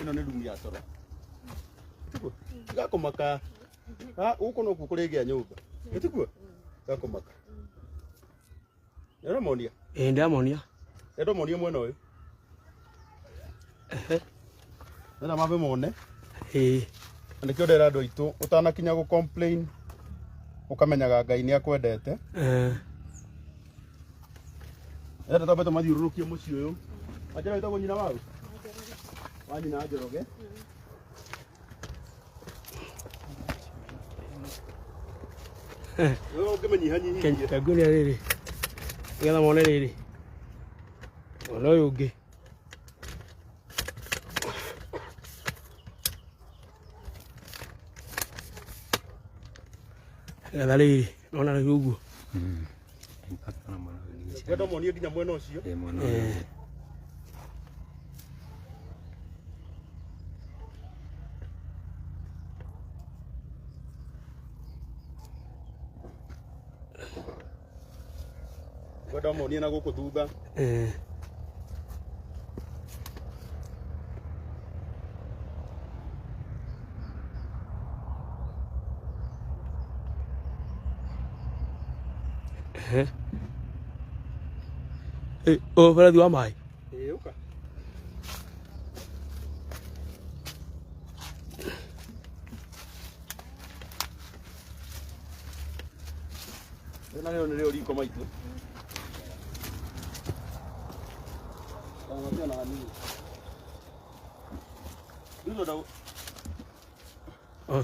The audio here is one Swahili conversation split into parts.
ino ni rumu ya toro gakomaka uko no kukuregia nyumba etikuo gakomaka era monia ndamonia endo monia mwena uyu na mabe mone nikio ndera andu aitu utanakinya gu complain ukamenyaga Ngai ni akwendete eta tabeto mathiururukie muci uyu ajara itago nyina wao wani na ajoroge yo kemenyihanyihi kenta gunia riri ngetha mone riri ona uyu ungi ngetha riri ona riri uguo Wendo monie nginya mwena ucio wendo monie na guku thutha bara thua mai uka leo ni leo liko maitu kama na nini ndio ndo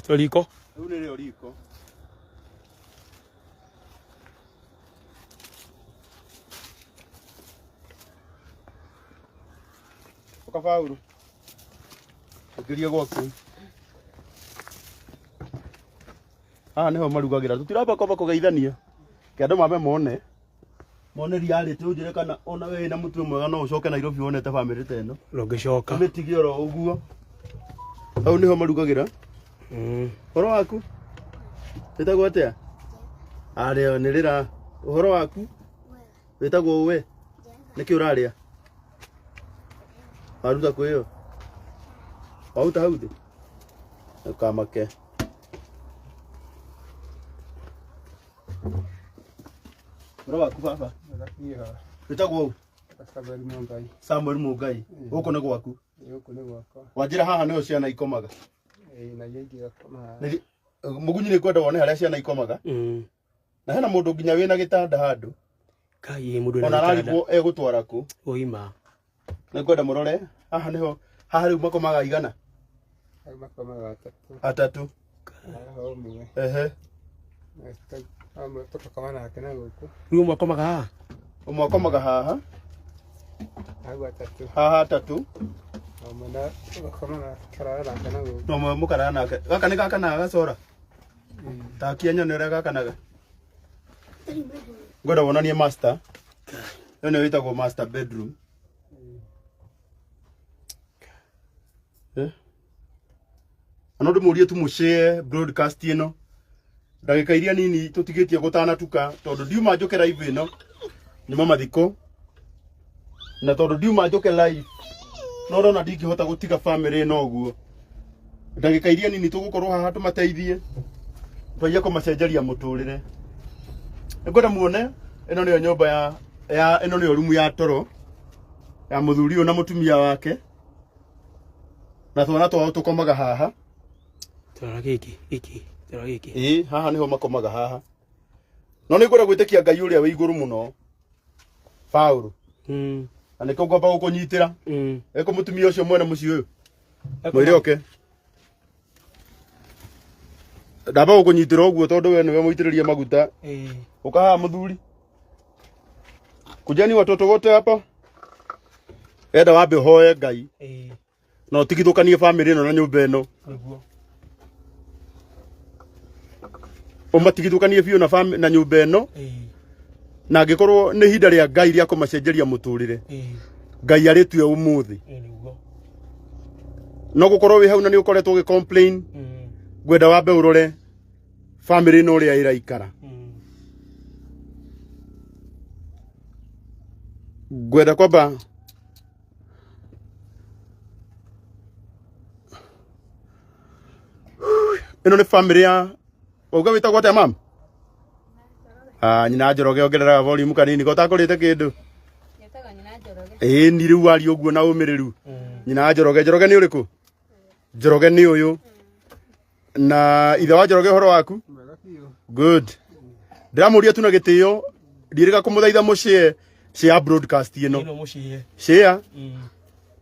toliko ni leo liko Kafauru ukiria gwaku niho marugagira tutiramba koba kugeithania kendo mame mone reality ujire kana ona we na mutu mwega no ucoke Nairobi wonete family teno rogicoka mitigio ro uguo au niho marugagira horo waku wetagwo atia aria nirira uhoro waku wetagwo we niki uraria aruta kwio auta haude kamake roba kubaba wetagwo Samuel Mungai uko ne gwaku wajira haha niho ciana ikomaga na yengi yakoma mugunyi ni kwenda wone haria ciana ikomaga na hena mundu nginya wina gitanda handu kai mundu na ona rarigwo egutwara ku oima na kwenda murore haha niho haha riu makomaga igana makomaga atatu toka kama na kana guku riu makomaga haha umwakomaga haha haha atatu amana makomaga karara kana guku no mukara nake gaka ni gaka na gacora takia nyone gaka naga ngoda wonanie master ene witagwo master bedroom anodu murie tu mushare broadcast ino ndagika iria nini tutigitie gutana tuka tondu ndiuma njoke live ino ni mama thiko na tondu ndiuma njoke live no rona ndingihota gutiga family ino guo ndagika iria nini tugukorwo haha tumateithie twaye kumacenjeria muturire ngoda muone ino niyo nyumba ya ino niyo rumu ya toro ya muthuri una mutumia wake na twana twao tukomaga haha twana giki haha niho makomaga haha no ni ngora gwitikia Ngai uria wi iguru muno Paulo aniko ngomba gukunyitira eko mutumia ucio mwene muci uyu mwire oke ndaba gukunyitira uguo tondu we niwe muitiriria maguta ukaha muthuri kujani watoto wote hapa enda wambe hoe Ngai no tigithukanie family ino na nyumba ino niguo umatigithukanie biu na nyumba ino na angikorwo ni hinda ria Ngai ria kumacenjeria muturire Ngai aritue umuthi niguo no gukorwo wi hau na ni ukoretwo gi complain gwenda wambe urore family ino ria iraikara gwenda kwamba ino ni family ya uga witagwo atia mam nyina Njoroge ongerera volume kanini ko takorite kindu ni riu ari uguo na umiriru nyina Njoroge ni uriku Njoroge ni uyu na ithe wa Njoroge horo waku good ndiramuria tu na gitio ndirika kumuthaitha mucie cia broadcast ino cia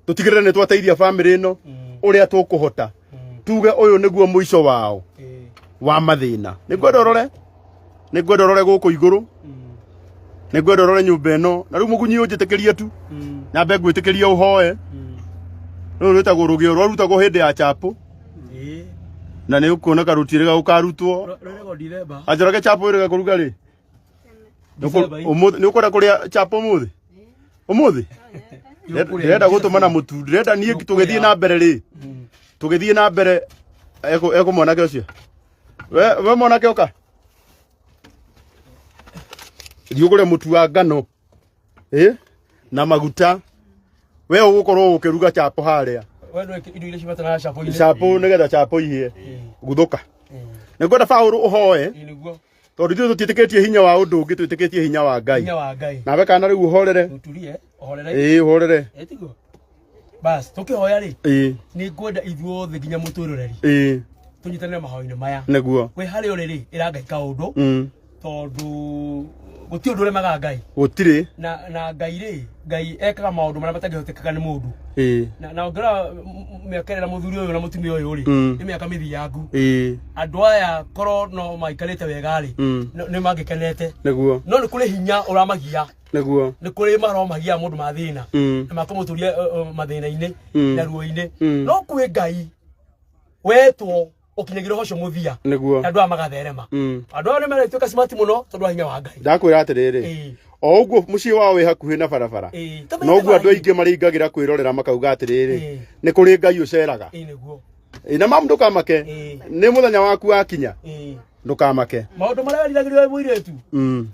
tutigirire ni twateithia family ino uria tukuhota tuge uyu niguo muico wao wa mathina nigwenda rore guku iguru nigwenda rore nyumba ino na riu mugunyi unjitikirie tu nyambe gwitikiria uhoe riu rutagwo rugio rutagwo hindi ya chapo na ni ukuona karuti riga ukarutwo Njoroge chapo riga kuruga ri ni ukora kuria chapo umuthi ndenda gutumana mutu ndenda nie tugithie na mbere ri tugithie na mbere eko mwanake ucio we mwanake oka thiugure mutu wa ngano na maguta we ugukorwo ukiruga chapo haria we no indo ile cibatana chapo chapo nigetha chapo ihie guthuka nigwenda Paulo uhoe niguo tondu ithuĩ tũtiĩtĩkĩtie hinya wa ũndũ ũngĩ twĩtĩkĩtie hinya wa Ngai nawe kana rĩu ũhorere ũhorere etiguo bas tũkĩhoya rĩ nĩ ngwenda ithuothe nginya mũtũroreri tũnyitanĩre mahoya-inĩ maya nĩguo we harĩ ũrĩ rĩ ĩrangai kaũndũ tondũ gũtirĩ ũndũ ũremaga Ngai gũtirĩ na Ngai ekaga maũndũ marĩa matangĩhotekaga nĩ mũndũ na ngora mĩaka ĩrĩa mũthuri ũyũ na mũtumia ũyũ rĩ nĩ mĩaka mĩthiangu andũ aya korwo no maikarĩte wega rĩ nĩ mangĩkenete nĩguo no nĩ kũrĩ hinya ũramagia nĩguo nĩ kũrĩ maromagia mũndũ mathĩna na makamũtũria mathĩna-inĩ na ruo-inĩ no kwĩ Ngai wetwo ukinyagire hocio muthia niguo andu amagatherema andu ane mara ituka smart muno tondu hinya wa Ngai ndakwira atiriri o uguo mucii wao wi hakuhi na barabara no uguo andu aingi maringagira kwirorera makauga atiriri ni kuri Ngai uceraga niguo na mamu ndukamake ni muthenya waku wakinya ndukamake maundu maria wiriragirio muiretu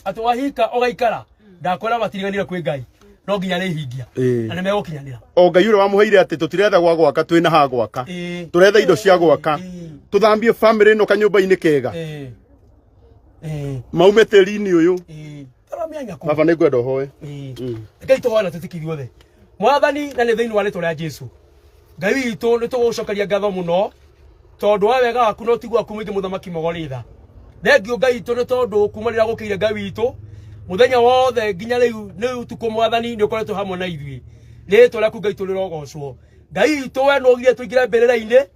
atu wahika ugaikara ndakwira matiriganire kwi Ngai no nginya ni hingia na nĩ megũkinyanĩra o Ngai ũrĩa wamuheire atĩ tũtiretha gwa gwaka twĩna ha gwaka tũretha indo cia gwaka tũthambie family ĩno kanyũmba-inĩ kega maume tĩri-inĩ ũyũ baba nĩ ngwenda ũhoe Ngai tũhoe na tũtikithio othe mwathani na nĩ thĩinĩ wa rĩtwa rĩa Jesũ Ngai witũ nĩ tũgũcokeria ngatho mũno tondũ wa wega waku no tigwa kumĩngĩ mũthamaki Mogoritha thengio Ngai witũ nĩ tondũ kuma rĩrĩa gũkĩire Ngai witũ muthenya wothe nginya riu ni utuko mwathani ni ukoretwo hamwe na ithui rĩtwa rĩaku Ngai tũrĩrogocwo Ngai witũ we no gire tũingĩre mbĩrĩra-inĩ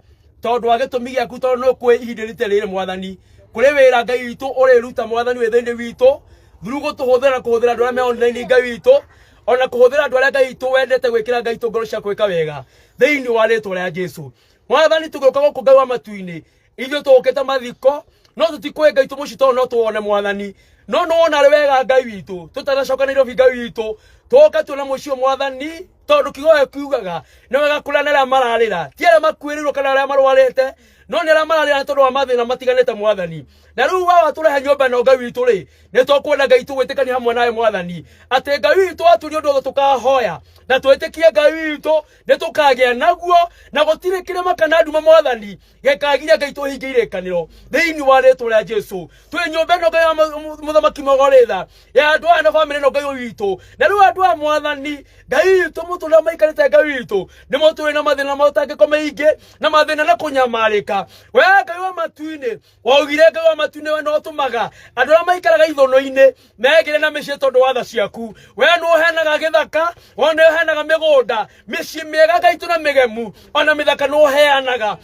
tondũ wa gĩtũmi gĩaku tondũ no kwĩ ihinda rĩrĩ mwathani kũrĩ wĩra Ngai witũ ũrĩruta mwathani wĩthĩ-inĩ witũ through gũtũhũthĩra kũhũthĩra andũ arĩa me online Ngai witũ ona kũhũthĩra andũ arĩa Ngai witũ wendete gwĩkĩra Ngai ngoro cia gwĩka wega thĩinĩ wa rĩtwa rĩa Jesũ mwathani tũgĩũka gũkũ Ngai wa matu-inĩ ithuĩ tũũkĩte mathiko no tũtikwĩ Ngai tũmũcitoo no tuone mwathani no wona wega Ngai witũ tutanacoka Nairobi Ngai witũ tuoka tuona mũcio mwathani tondu kigoe kiugaga nĩ wega kũrana arĩa mararĩra ti arĩa makuĩrĩirwo kana arĩa marwarĩte no nĩ arĩa mararĩra tondũ wa mathĩna matiganĩte mwathani na rĩu watũrehe nyũmba ĩno Ngai witũ rĩ nĩ tũkwenda Ngai tũgwĩtĩkania hamwe nawe mwathani atĩ Ngai witũ aturia ũndũ wothe tũkahoya na twĩtĩkie Ngai witũ nĩ tũkagĩa naguo na gũtirĩ kĩrĩma kana nduma mwathani gĩkagiria Ngai tũhingie irĩkanĩro thĩinĩ wa rĩtwa rĩa Jesũ twĩ nyũmba ĩno Ngai wa mũthamaki Mogoritha ya andũ aya na bamĩrĩ ĩno Ngai witũ na rĩu andũ aya mwathani Ngai witũ mũtũrĩa maikarĩte Ngai witũ nĩ mũtũrĩ na mathĩna matangĩko maingĩ na mathĩna na kũnyamarĩka we Ngai wa matu-inĩ waugire Ngai wa matu-inĩ we no ũtũmaga andũ arĩa maikaraga ithono-inĩ megĩre na mĩciĩ tondũ wa tha ciaku we no ũheanaga gĩthaka ona ũheanaga mĩgũnda mĩciĩ mĩega Ngai tũ na mĩgemu ona mĩthaka no ũheanaga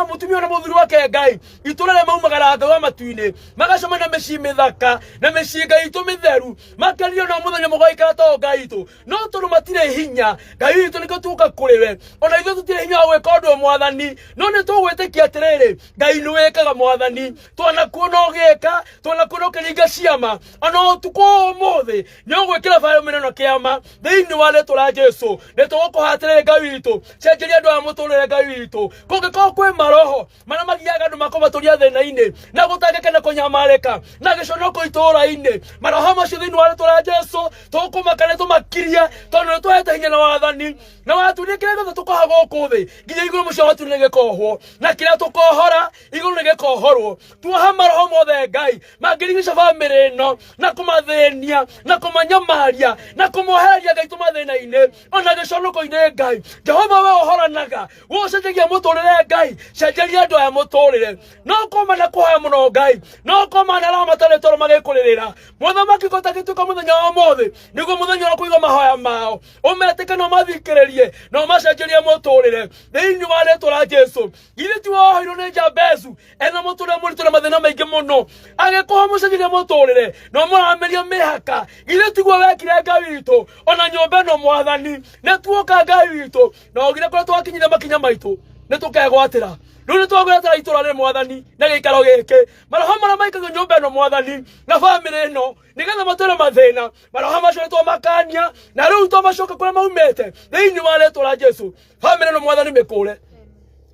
mũtumia na mũthuri wake Ngai itũra rĩa maumagara Ngai wa matu-inĩ magacoma na mĩciĩ mĩthaka na mĩciĩ Ngai itũ mĩtheru makenio na mũthenya mũgaikara to Ngai itũ no tondũ matirĩ hinya Ngai witũ nĩkĩo tuka kũrĩ we ona ithuĩ tũtirĩ hinya wa gwĩka ũndũ mwathani no nĩ tũgwĩtĩkia atĩrĩrĩ Ngai nĩ wĩkaga mwathani twanakuona ũgĩka twanakuona ũkĩringa ciama ona ũtukũ ũmũthĩ nĩ ũgwĩkĩra bamĩrĩ ĩno kĩama thĩinĩ wa rĩtwa rĩa Jesũ nĩ tũgũkũhoya atĩrĩrĩ Ngai witũ cenjeria andũ aya mũtũrĩre Ngai witũ kũngĩkorwo kwĩ maroho marĩa magiaga andũ makomatũria thĩna-inĩ na gũtangĩka na kũnyamarĩka na gĩconoko itũũra-inĩ maroho macio thĩinĩ wa rĩtwa rĩa Jesũ tũgũkũmaka nĩ tũmakirie tondũ nĩ twahete hinya na wathani na waturia kĩrĩa gĩothe tũkoha gũkũ thĩ nginya igũrũ mũcio watu nĩ gĩkohwo na kira tukohora iguru nige kohorwo tuoha maroho mothe Ngai mangiringisha family no na kumathenia na kumanyamaria na kumoheria Ngai tumathina-ine ona giconoko-ine Ngai Jehova we ohoranaga wocenjagia muturire Ngai cenjeria andu aya muturire no koma na kuhoya muno Ngai no koma na rama tare toro magikuririra muthamaki gutagituka muthenya wa mothe niguo muthenya wa kuiga mahoya mao umetike no mathikiririe no macenjerie muturire thiini wa rĩtwa rĩa Jesu githĩ ti wohoirwo nĩ Jabezu ena muturire mũritũ na mathĩna maingĩ mũno agĩkũha mũcenjerie muturire no mũrameria mĩhaka githĩ tiguo wekire Ngai witũ ona nyũmba ĩno Mwathani nĩ tuoka Ngai witũ na ũgire kũrĩa twakinyire makinya maitũ nĩ tũkegwatĩra rĩu nĩ twagwetera itũra rĩ Mwathani na gĩikaro gĩkĩ maroho marĩa maikagio nyũmba ĩno Mwathani na famĩlĩ ĩno nĩgetha matũre mathĩna maroho macio nĩ twamakania na rĩu twamacoka kũrĩa maumĩte thĩinĩ wa rĩtwa rĩa Jesu famĩlĩ ĩno Mwathani mĩkũre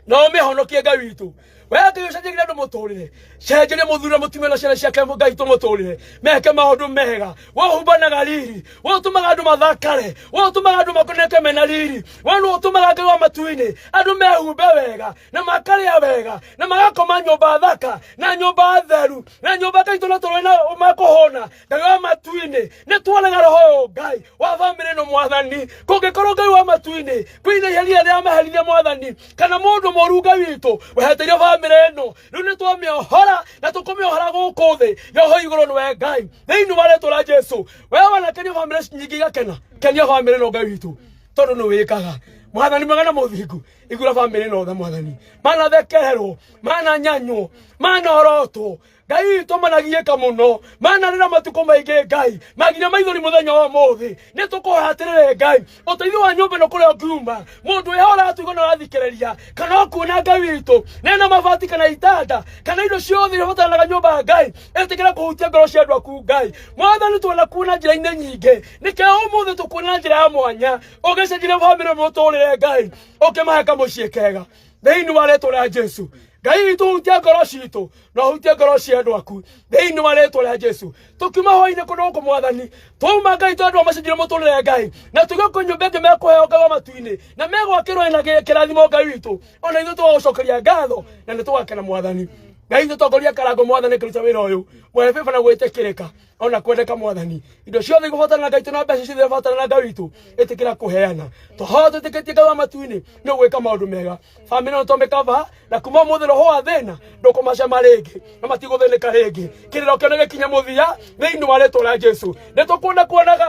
na ũmĩhonokie Ngai witũ weke ucenjerie andu muturire cenjerie muthuri mutumia na ciana ciake Ngai tumuturire meke maundu mega wohumbanaga riri wotumaga andu mathakare wotumaga andu makoneke mena riri wanu wotumaga Ngai wa matu-ini andu mehumbe wega na makaria wega na magakoma nyumba thaka na nyumba theru na nyumba Ngai tunatũrwo na makuhona Ngai wa matu-ini ni twanaga roho Ngai wa family no Mwathani kungikorwo Ngai wa matu-ini kwina iheria ria maherithia Mwathani kana mundu moru Ngai witu weheterio mireno rune twa miohora na tukumiohora guku thi yoho iguru nwe Ngai thiini wa rĩtwa rĩa Jesu wewe na kenya family nyingi gakena kenya family no Ngai witu tondu no wikaga Mwathani magana muthingu igura family no tha Mwathani mana thekererwo mana nyanyo mana oroto Ngai tomanagieka muno mana rira matuko maingi Ngai maginya maithori muthenya wa muthi ni tukuhatirire Ngai uteithio wa nyumba no kuria ngiuma mundu ehora atuigo na athikereria kana kuona Ngai witu nena mabati kana itanda kana indo ciothe ibatanaga nyumba Ngai etikira kuhutia ngoro cia andu aku Ngai Mwathani tuona kuona njira-ine nyingi nike umuthi tukuona njira ya mwanya ugicenjire family muturire Ngai ukimaheka muciĩ kega thiini wa rĩtwa rĩa Jesu Ngai witu hutia ngoro citu na hutia ngoro cia andu aku thiini wa rĩtwa rĩa Jesu tukima hoine kuno ku Mwathani tuma Ngai tondu macenjire muturire Ngai na tugo nyumba ĩngĩ mekuheo Ngai wa matu-ini na megwakĩrwo na kĩrathimo Ngai witu ona ithuĩ tũgũcokeria ngatho na nĩ tũgakena Mwathani Ngai tũtongoria Karangu Mwathani kĩruta wĩra ũyũ mwebeba na gwĩtĩkĩrĩka ona kwendeka Mwathani indo ciothe igũbatana Ngai tuna mbeca ciothe ibatana Ngai witu ĩtĩkĩra kũheana tũhote tũtĩkĩtie Ngai wa matu-ini nĩ gwĩka maũndũ mega family no tũmĩkava na kuma mũthĩ roho wa thĩna ndũkũmacema rĩngĩ na matigũthĩnĩka rĩngĩ kĩrĩro kĩo nĩ gĩkinya mũthia thĩinĩ wa rĩtwa rĩa Jesu nĩ tũkwenda kuonaga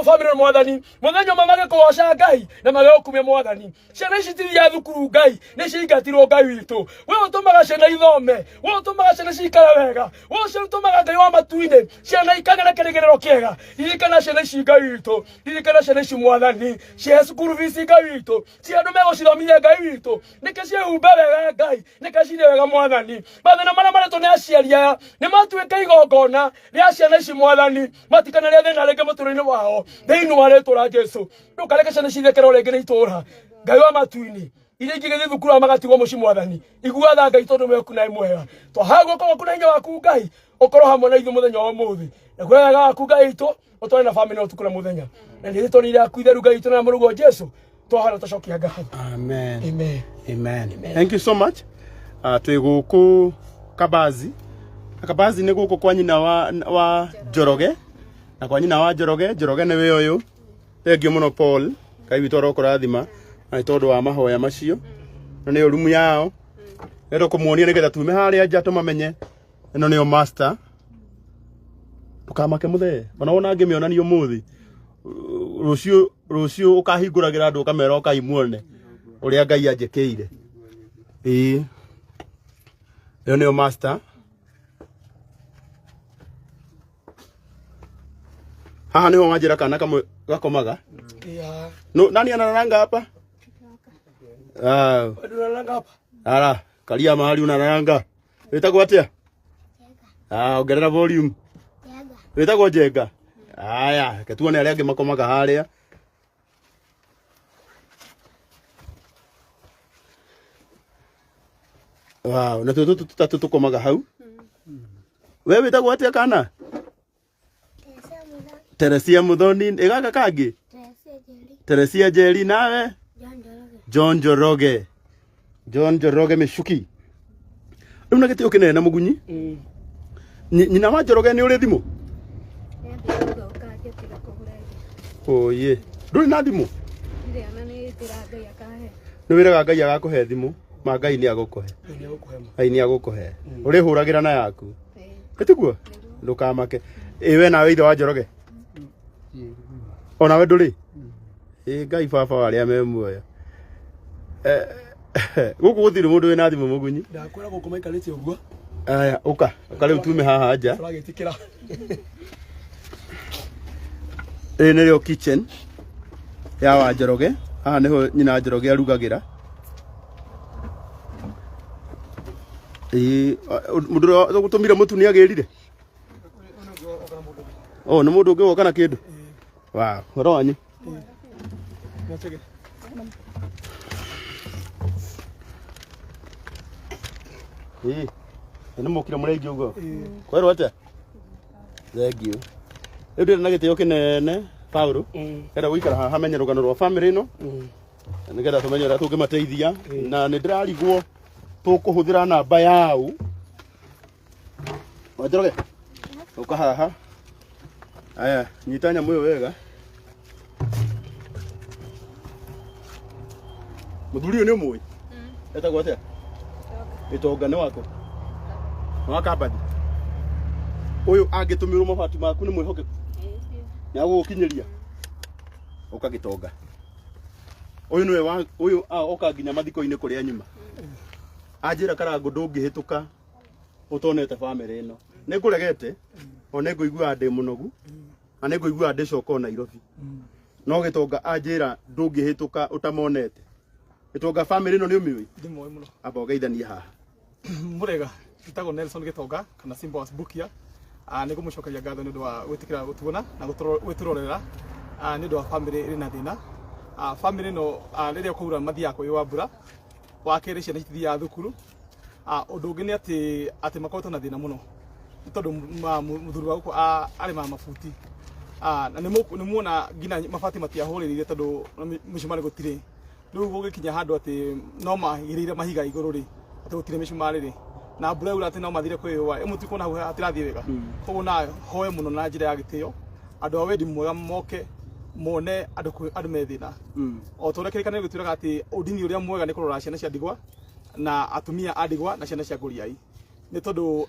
family Mwathani mũthenya ũmwe magĩkũgoca Ngai na magĩgũkumia Mwathani ciana ici itithia thukuru Ngai nĩ ciingatirwo Ngai witũ we ũtũmaga ciana ithome we ũtũmaga ciana cikare wega we ũtũmaga Ngai wa matu-ini ciana ikagera kĩrĩgĩrĩro kĩega ririkana ciana ici Ngai witũ ririkana ciana ici Mwathani cia cukuru bici Ngai witũ cia andũ megũcithomithia Ngai witũ nĩke ciehumbe wega Ngai nĩke cirĩ wega Mwathani mathĩna marĩa maretwo nĩ aciari aya nĩ matuĩka igongona rĩa ciana ici Mwathani matikanaria thĩna rĩngĩ mũtũrĩre-inĩ wao thĩinĩ wa rĩtwa rĩa Jesu ndũkareke ciana cithekerwo rĩngĩ nĩ itũũra Ngai wa matu-ini iria ingĩ gĩthiĩ thukuru magatigwo mũciĩ Mwathani iguatha Ngai tondũ weku na mwega twaha guoko gwaku na hinya waku Ngai ũkorwo hamwe na ithuĩ mũthenya wa ũmũthĩ na kwĩ wega waku Ngai witũ ũtware na family ũtukũ na mũthenya na nĩ rĩtwa rĩaku itheru Ngai witũ na mũrugo Jesu twahana tũcokia ngatho Amen. Amen. Amen. Thank you so much. Twĩ gũkũ Kabazi. Kabazi nĩ gũkũ kwa nyina wa Njoroge na kwa nyina wa Njoroge nĩwe ũyũ thengiũ mũno Paul Ngai witũ arokũrathima na tondũ wa mahoya macio na nĩ rumu yao rero kũmuonia nĩgetha tume harĩa nja tũmamenye ĩno nĩyo master tukamake mũthee ona wona ngĩmĩonania ũmũthĩ rũciũ ũkahingũragĩra andũ ũkamera ũkaimuone ũrĩa Ngai anjĩkĩire ĩyo nĩyo master haha nĩho wanjĩra kana kamwe gakomaga no nani analalanga hapa unalanga hapa ala kalia mahali unalanga wetagwo atia ongerera volume wetagwo Njenga haya ketuone arĩa angĩ makomaga harĩa wow na tũtũ tukomaga hau wewe wetagwo atia kana Teresia Muthoni igaka kangĩ Teresia Njeri nawe John Njoroge Mĩcuki riu na gitio kinene mugunyi nyina wa Njoroge ni uri thimu oye nduri na thimu ni wiraga Ngai agakuhe thimu ma Ngai ni agukuhe Ngai ni agukuhe uri huragira na yaku etiguo ndukamake we nawe ithe wa Njoroge ona we nduri Ngai baba waria me muoyo guku guthiru mundu wina thimu mugunyi ndakwira guku maikarite uguo aya uka riu tume haha nja turagitikira ni rio kitchen ya wa Njoroge haha niho nyina Njoroge arugagira mundu gutumire mutu ni agirire ni mundu ungi woka na kindu wa roanyu ni mukire murengi ugo kwerwo atia thank you ndio na gitio kinene Paulo kada wikara haha hamenye rugano rwa family no nigetha tumenye uria tungimateithia na ni ndirarigwo tukuhuthira namba yao wa Njoroge uka haha aya nyitanya moyo wega muthuri ni mui etagwo atia itonga ni wako wakabadi uyu angitumirwo mabati maku ni mwihoke ni agukinyiria ukagitonga uyu niwe uyu oka nginya mathiko-ini kuria nyuma anjira Karangu ndungihituka utonete family ino nikuregete ona nguigua ndi munogu na nguigua ndi coko Nairobi no gitonga anjira ndungihituka utamonete gitonga family ino ni umiwi ndimwe muno aba ugeithania haha murega itago Nelson Gitonga kana Simba Wasbukia ni kumucokeria ngatho ni ndu wa gwitikira gutubona na gwiturorera ni ndu wa family iri na thina family no riria kuura mathia kwa wa mbura wa kere ciana citithia thukuru undu ungi ni ati makoretwo na thina muno tondu muthuri wa guku ari mabuti na ni muona ngina mabati matiahuririire tondu micumari gutire riu gugikinya handu ati no mahirire mahiga iguru ri ati gutire micumari ri na mbura ura ati no mathire kwiwa emutiko na atirathie wega koguo na hoye muno na njira ya gitio andu a wendi mwega moke mone andu methina o turekerikane gutiraga ati udini uria mwega ni kurora ciana cia ndigwa na atumia andigwa na ciana cia nguriai ni tondu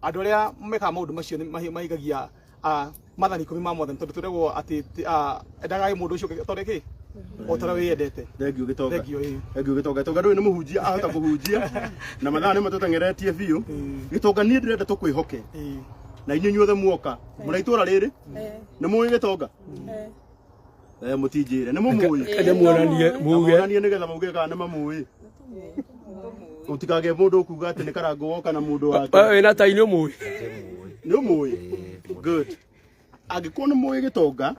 andu aria meka maundu macio mahigagia mathani 10 ma mothe tondu turegwo ati endagai mundu ucio tondu ki otara wiyendete thengiu gitonga tonga ndu ni muhunjia ahota kuhunjia na mathaa ni matutengeretie biu gitonga ni ndirenda tukwihoke na inyu nyuothe muoka muraitura riri ni muyi gitonga mutinjire ni mumuyi kende muonanie muonanie nigetha muge kana mamuyi utikage mundu kuga ati ni Karangu woka na mundu wake wina taini umuyi ni umuyi good agikuwa ni muyi gitonga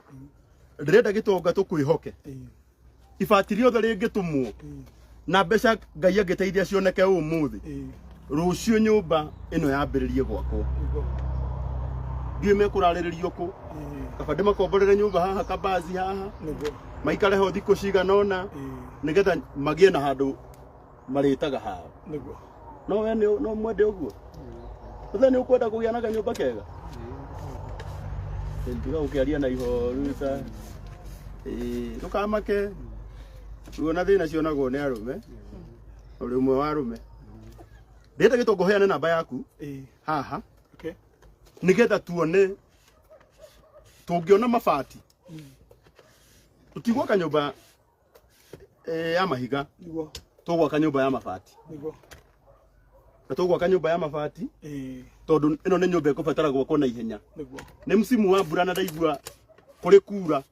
ndirenda gitonga tukwihoke ibati riothe ringitumwo na mbeca Ngai angiteithia cioneke umuthi rucio nyumba ino yambiririe gwakwo ndiwe mekurariririo ku kaba ndimakomborere nyumba haha kabazi haha maikare ho thikũ cigana ona nigetha magie na handu maritaga hao no we no mwende uguo uthe ni ukwenda kugia na nyumba kega ndiga ukiaria na ihoru ta tukamake ruona thina cionagwo ni arume uri umwe wa arume ndeta gitongo heane namba yaku haha nigetha tuone tungiona mabati tutigwaka nyumba ya mahiga tugwaka nyumba ya mabati na tugwaka nyumba ya mabati tondu ino ni nyumba ikubatara gwakwo na ihenya ni msimu wa mbura na ndaigua kuri kura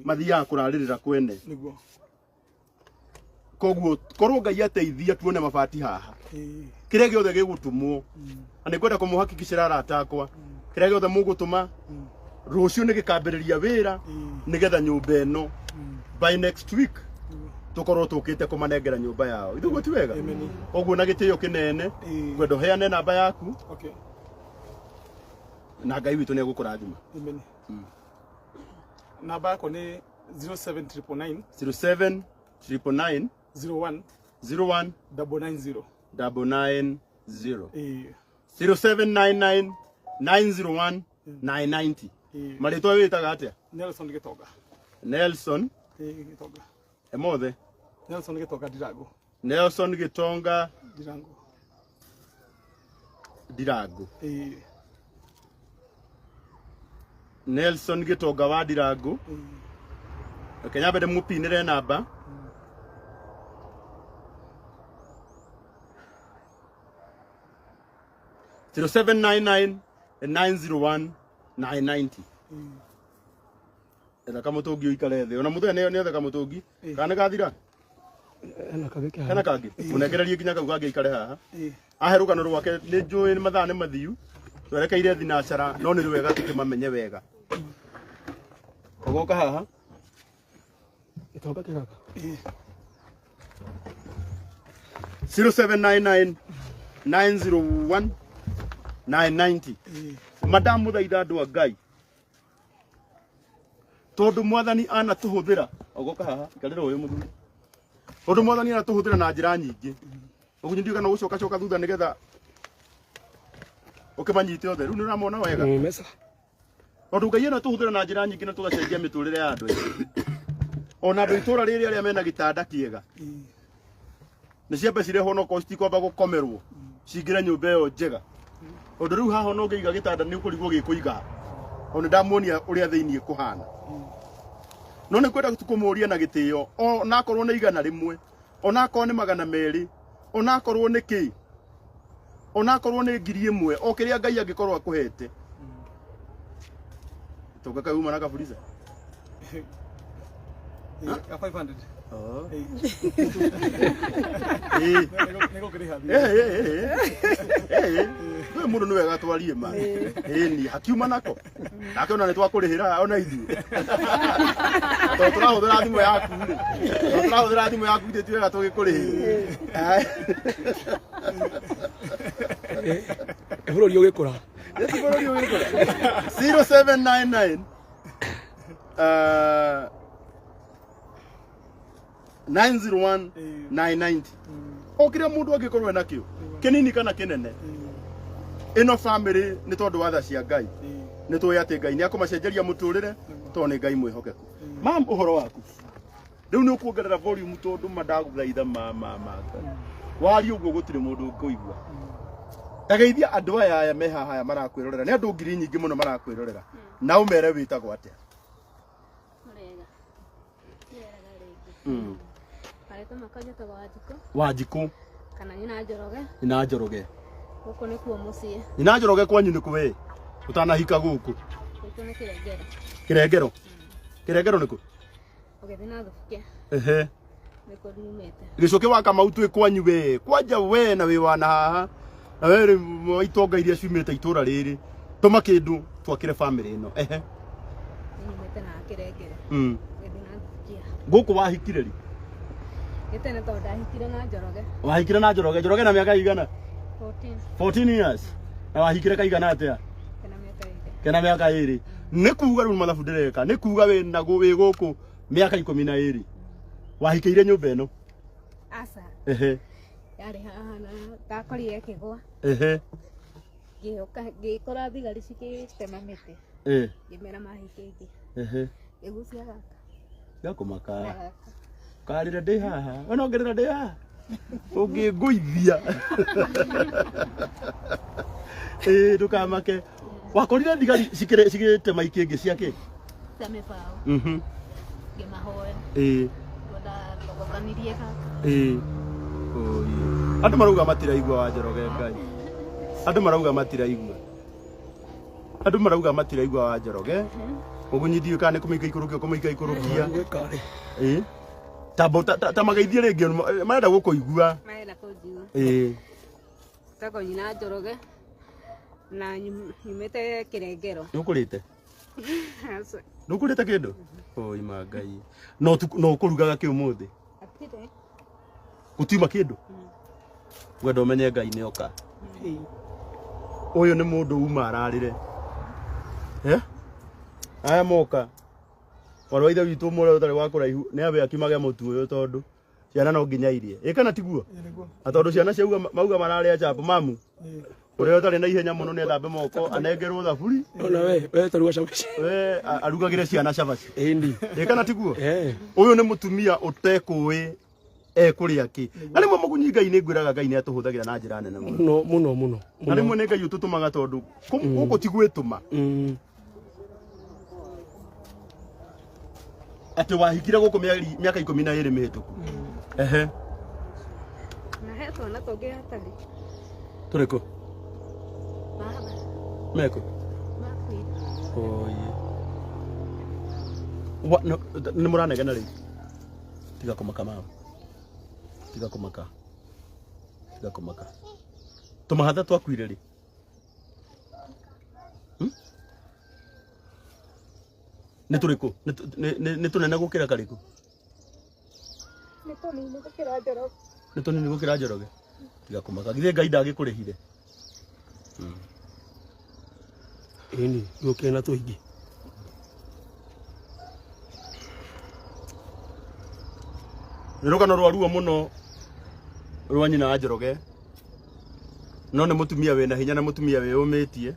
mathiaga kuraririra kwene koguo korwo Ngai ateithia tuone mabati haha kiria giothe gigutumwo na nikwenda kumuhakikishira arata akwa kiria giothe mugutuma rucio ni gikambiriria wira nigetha nyumba eno by next week tukorwo tukite kumanengera nyumba yao ithugo ti wega oguo na gitio kinene gwendo heane namba yaku na Ngai witu ni agukurathima namba yako ni 07999 0799 01 01 990 990 0799 901 990 marĩtwa wĩtaga atĩa? Nelson Gitonga. Nelson Gitonga. emothe Nelson Gitonga Ndirango. Nelson Gitonga Ndirango. Ndirango. Nelson Gitonga wa Ndirango. Kenya bede mupinire namba 0799 901 990. Ela kamutungi uikare thi ona muthenya ne othe kamutungi kana gathira kana kage unegererie kinya kau kage ikare haha aherukano rwake ni njui ni mathaa ni mathiu twerekeire thinacara no ni wega tukimamenye wega ogoka haha Gitonga kigaka 0799 901 990. Madam muthaitha andu a Ngai tondu mwathani ana tuhuthira ogoka haha ikarira uyu muthuri tondu mwathani ana tuhuthira na njira nyingi ugunyi ndio kana gucoka coka thutha nigetha ukimanyite othe riu niramona wega mesa tondu Ngai ana tuhuthira na njira nyingi na tugacenjia miturire ya andu ona andu itura riri aria mena gitanda kiega ni ciambe cireho no kosti kwamba gukomerwo cingire nyumba iyo njega undu riu haha no ngiiga gitanda ni ukurigwo gikuiga ona ndamuonia uria thiini kuhana no ni kwenda tukumuria na gitio ona akorwo ni igana rimwe ona akorwo ni magana meri ona akorwo ni ki ona akorwo ni ngiri imwe o kiria Ngai angikorwo akuhete toka kauma na kaburiza 500. oh we mundu niwe gatwarie ma ni hakiuma nako akiona ni twakurihira ona ithu to turahuthira thimu yaku ri to turahuthira thimu yaku ndi tuwega tugikurihira Bururi ugikura 0799 901 990 okire mundu agikorwo nakio kinini kana kinene ino family ni tondu watha cia Ngai ni tuya ati Ngai ni akumacenjeria muturire to ni Ngai mwihokeku mam uhoro waku riu ni ukuongerera volume tondu madaguthaitha wari uguo gutire mundu kuigua tageithia andu aya me haha marakwirorera ni andu ngiri nyingi muno marakwirorera na umere witagwo atia Wanjiku kana ina Njoroge. Ina Njoroge. Guku ni kuo mucie. Ina Njoroge kwanyu ni kuwe. Utanahika guku. Guku ni Kirengero. Kirengero. Kirengero niku. Ugethina thukia. Ehe. Niko dumete. Gicoke wa Kamau kwanyu we. Kwanja we na we wana haha. Na we itonga iria ciumite itura riri. Tuma kindu twakire family ino. Ehe. Nimete na Kirengero. Ugethina thukia. Guku wahikire ri. Gitene to ndahikire na Njoroge. Wahikire na Njoroge. Njoroge na miaka igana? 14 years. Na wahikire kaigana atia? Kena miaka iri. Ni kuuga riu mathabu ndireka. Ni kuuga we na wi guku miaka 12. Wahikire nyumba ino? Asa. Ehe. Yari haha na takorire kigwa. Ehe. Ngikora thigari cikitema miti. Ngimera mahikiki. Ehe. Igucia gaka. Gakumaka. Karire ndi haha. Ona ongerera ndi haha. Ungiguithia. Ndukamake. Wakorire thigari cikitema ikingi ciake? Tamefao. Ngimahoya. Wada togokanirie kaka. Andu marauga matiraigua wa Njoroge Ngai. Andu marauga matiraigua. Andu marauga matiraigua wa Njoroge. Ugunyithio kana kumiika ikurukia kumiika ikurukia. Tamageithie ringi marenda gukuigua. Marenda kujigua. Tako nyina Njoroge na nyumete Kirengero. Nukurite? Nukurite kindu? Oi ma Ngai. No kurugaga ki umuthi? Atire. Gutiuma kindu? Gwenda umenye Ngai ni oka. Uyu ni mundu uma ararire. Aya moka. Warwa ithe witu mure utari wa kuraihu ni abe akimage mutu uyu tondu ciana no nginya irie kana tiguo atondu ciana ciauga mauga mararĩa chapo mamu uria utari na ihenya muno ni thambe moko anengerwo thaburi ona we taruga cabaci we arugagire ciana cabaci indi kana tiguo uyu ni mutumia utekui kuria ki na rimwe mugunyi Ngai ni ngwiraga Ngai ni atuhuthagira na njira nene muno na rimwe ni Ngai ututumaga tondu guku tigwituma ati wahikire guku miaka 12 mihituku na he twana tungi hatari turiko baba meko makwira wa no ni muranegena ri tiga kumaka mama tiga kumaka tumahatha twakwire ri ni turiko ni tunene gukira kariku ni tunene gukira njoroge tiga kumaka githe Ngai ndagikurihire indi gukira na tuingi nirugano rwaruo muno rwa nyina wa Njoroge no ni mutumia wina hinya na mutumia wiyumitie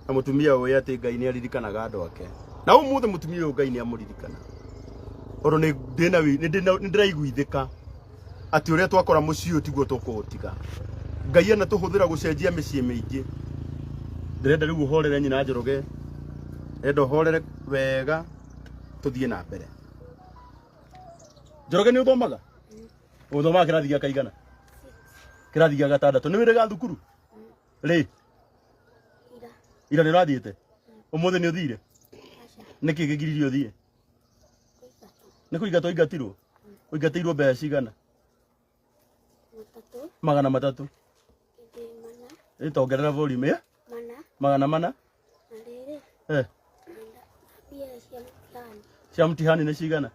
na mutumia uyu ati Ngai ni aririkanaga andu ake na umuthe mutumia uyu Ngai ni amuririkana oro ni ndiraiguithika ati uria twakora mucii uyu tiguo tukuutiga Ngai ana tuhuthira gucenjia micii miingi ndirenda riu uhorere nyina wa Njoroge endo horere wega tuthie na mbere Njoroge ni uthomaga uthomaga kirathi gia kaigana kirathi gia gatandatu ni wirega thukuru ri ira ni rathiite umuthe ni uthire niki gigiririo uthie ni kuingatwo ingatirwo uingatirwo mbeca cigana 300 itongerera volume magana mana cia mtihani ni cigana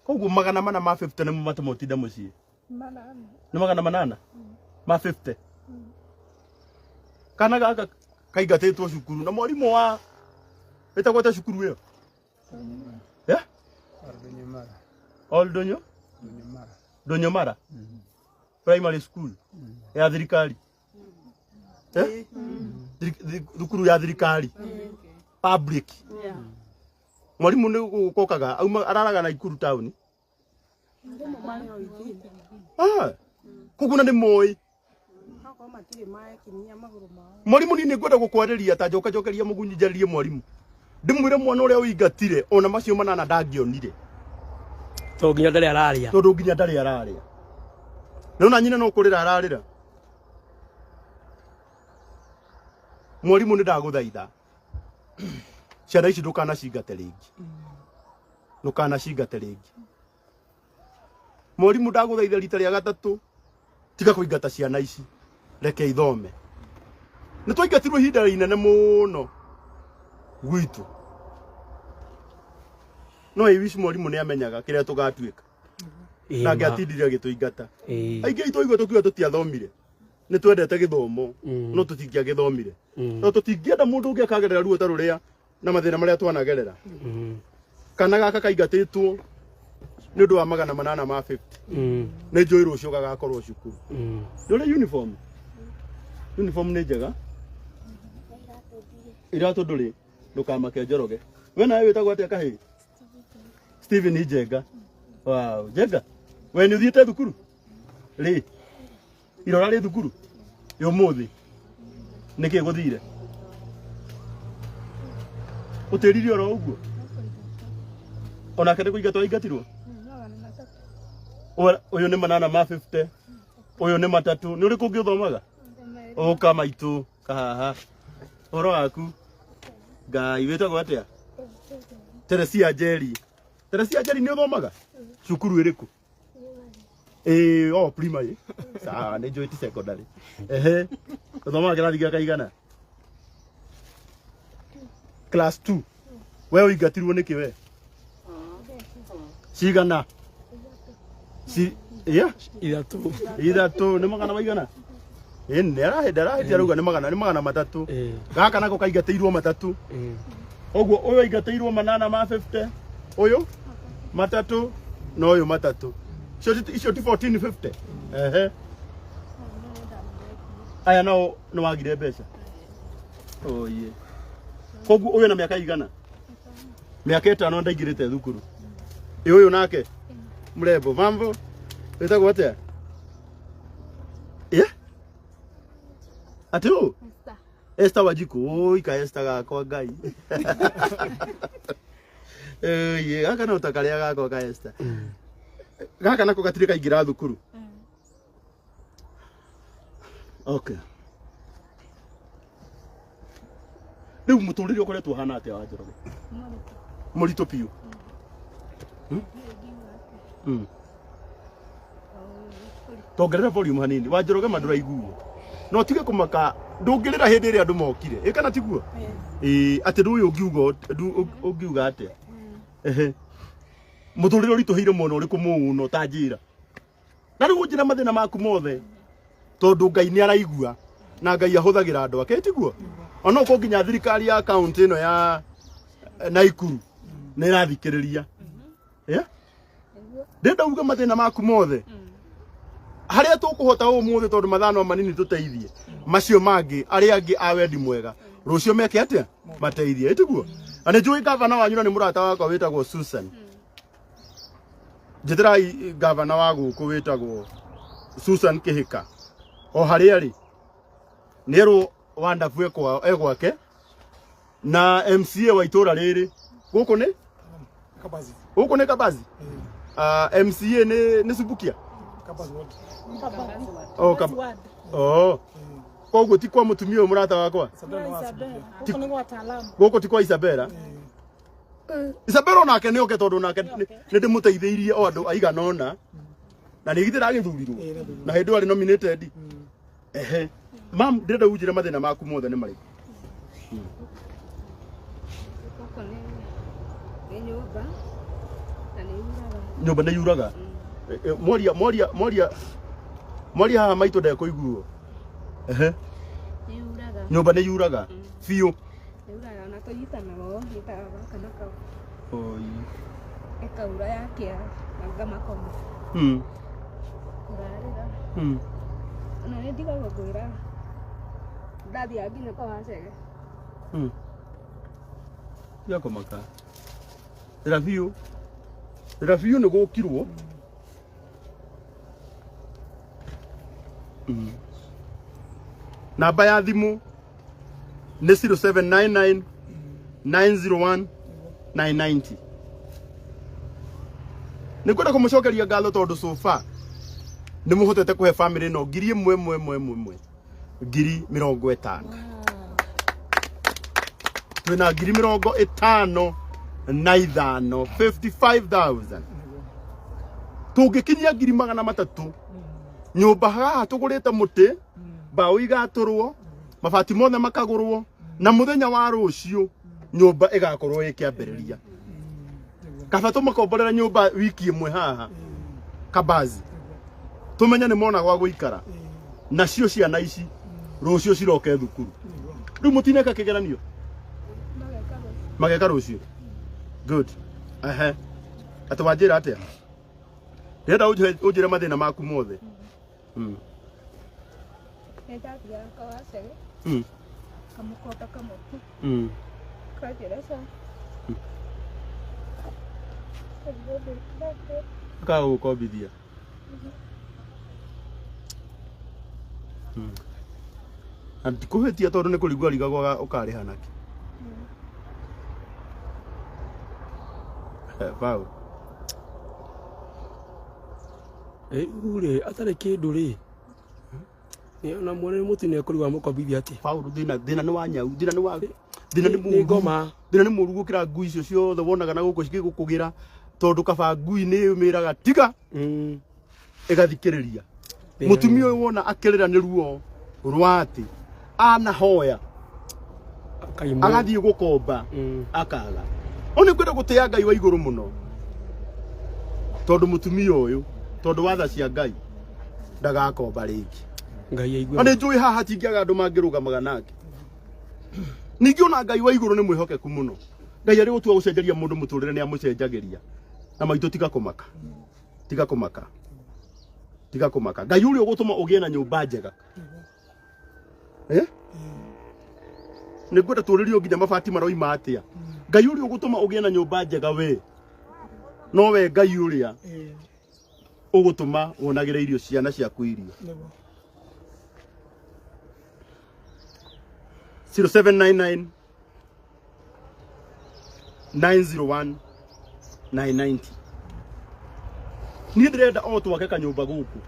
koguo magana mana ma 50 nimo matumotinda mucii ni magana manana ma 50 kana gaka kaigatitwo cukuru na mwarimu wa etagwata cukuru iyo Donyomara primary school ya thirikari thukuru ya thirikari public mwarimu ni gukokaga auma araraga na Ikuru town kuguna ni moi mwarimu ni ngwenda gukwariria ta njokeria mugunyi njaririe mwarimu ndimwire mwana uria uingatire ona macio manana ndangionire to nginya ndari araria tondu nginya ndari araria nona nyina no kurira ararira mwarimu ni ndaguthaitha ciana ici ndukana cingate ringi mwarimu ndaguthaitha rita ria gatatu tiga kuingata ciana ici reke ithome ni twaingatirwo ihinda inene muno gwitu no iwici mwarimu ni amenyaga kiria tugatuika na ngatindire gituingata aingi itwaigwa tukiwa tutiathomire ni twendete githomo no tutingia githomire no tutingienda mundu ungi akagerera ruo taruria na mathina maria twanagerera kana gaka kaingatitwo ni undu wa magana manana ma 50 ni njui rucio gagakorwo cukuru ndore uniform ni njega iratu nduri ndukamake Njoroge we nawe witagwo atia kahi Steven Njenga wow Njenga we ni uthiete thukuru ri irora ri thukuru umuthi niki guthire utiririo ro uguo ona kende kuingatwo ingatirwo uyu ni manana ma 50 uyu ni matatu ni uri kungi uthomaga uka maitu kahaha oro waku Ngai witagwo atia Teresia Njeri ni uthomaga cukuru iriku primary sawa ni joint secondary uthomaga kirathi gia kaigana class 2 wewe uingatirwo niki we cigana ithatu ni magana maigana ni arahenda ruga ni magana matatu gaka nako kaingatirwo matatu oguo uyu aingatirwo manana ma 50 uyu matatu no yo matatu icio ti 1450 ehe aya no wagire mbeca oye kogu uyu na miaka igana miaka 5 ndaigirite thukuru uyu nake mrembo mambo wetagwo atia atu Esther Wajiko oi ka Esther gakwa ngai ye gaka no takaria gakwa ka Esther gaka nako gatire kaingira thukuru okay riu muturire ukoretwo hana atia wa Njoroge murito piu tongerera volume hanini wa Njoroge mandura iguo no tige kumaka ndungirira hindi iri andu mokire ikana tiguo ati ndu ungiuga atia muturire urituhire muno uriku muno ta njira na riu njira mathina maku mothe tondu Ngai ni araigua na Ngai ahuthagira andu ake tiguo ona ko nginya thirikari ya account ino ya Nakuru ni irathikiriria ndenda uga mathina maku mothe haria tukuhota umuthi tondu mathano manini tuteithie macio mangi aria angi a wendi mwega rucio meke atia mateithie etiguo ane njui gavana wanyu ni murata wakwa witagwo Susan njithirai gavana wa guku witagwo Susan Kihika o haria ri nero wonderful egwake na MCA wa itura riri guku ni Kabazi guku ni Kabazi MCA ni Subukia Kabazi wote oh Kabazi oh koguo ti kwa mutumia murata wakwa guku ti kwa Isabella Isabella nake ni oke tondu nake ni ndimuteitheirie o andu aigana ona na ni githira githurirwo na hindu ari nominated mam ndirenda ujire mathina maku mothe ni mariki nyumba ni yuraga moria haha maitu ndeko iguo nyumba ni yuraga fiu yuraga na tuyitana go gitaga kana ka oi ekaura yake anga makoma kurarira na ni diga gogora dadi agine kwa wasege yako maka Rafiu ni gukirwo namba ya thimu ni 0799 901 990 nikwenda kumucokeria ngatho tondu sofa ni muhotete kuhe family no ngiri imwe 50,000 twina ngiri 55 55,000 tungikinyia ngiri 300 nyumba haha tugurite muti bao igaturwo mabati mothe makagurwo na muthenya wa rucio nyumba igakorwo ikiambiriria kaba tumakomborera nyumba wiki imwe haha Kabazi tumenya ni mona gwa guikara nacio ciana ici rucio ciroke thukuru riu mutineka kigeranio mageka rucio good atwanjira atia ndenda ujire mathina maku mothe netagia kawasege kamukota kamoku kajerasa ka ukobithia antikuhetia tondu ni kurigwa rigagwa ukariha naki Pau ure atare kindu ri ni ona mwone mutu ni ekuriwa mukobithia ati Pau thina ni wa nyau thina ni ngoma thina ni muru gukira ngui icio ciothe wonaga na guku cigigukugira tondu kaba ngui ni umiraga tiga igathikiriria mutumia uyu wona akirira ni ruo rwati ana hoya agathie gukomba akaga oni kwenda gutia Ngai wa iguru muno tondu mutumia uyu tondu watha cia Ngai ndagakomba ringi Ngai aigua ani njui haha tingiaga andu mangirugamaga nake ningi ona Ngai wa iguru ni mwihokeku muno Ngai ari gutua gucenjeria mundu muturire ni amucenjagiria na maitu tiga kumaka tiga kumaka Ngai uri ugutuma ugie na nyumba njega nigwenda turirio nginya mabati maroima atia Ngai uri ugutuma ugie na nyumba njega we no we Ngai uria ugutuma wonagire irio ciana ciaku irio 0799 901 990 ni ndirenda o twake kanyumba guku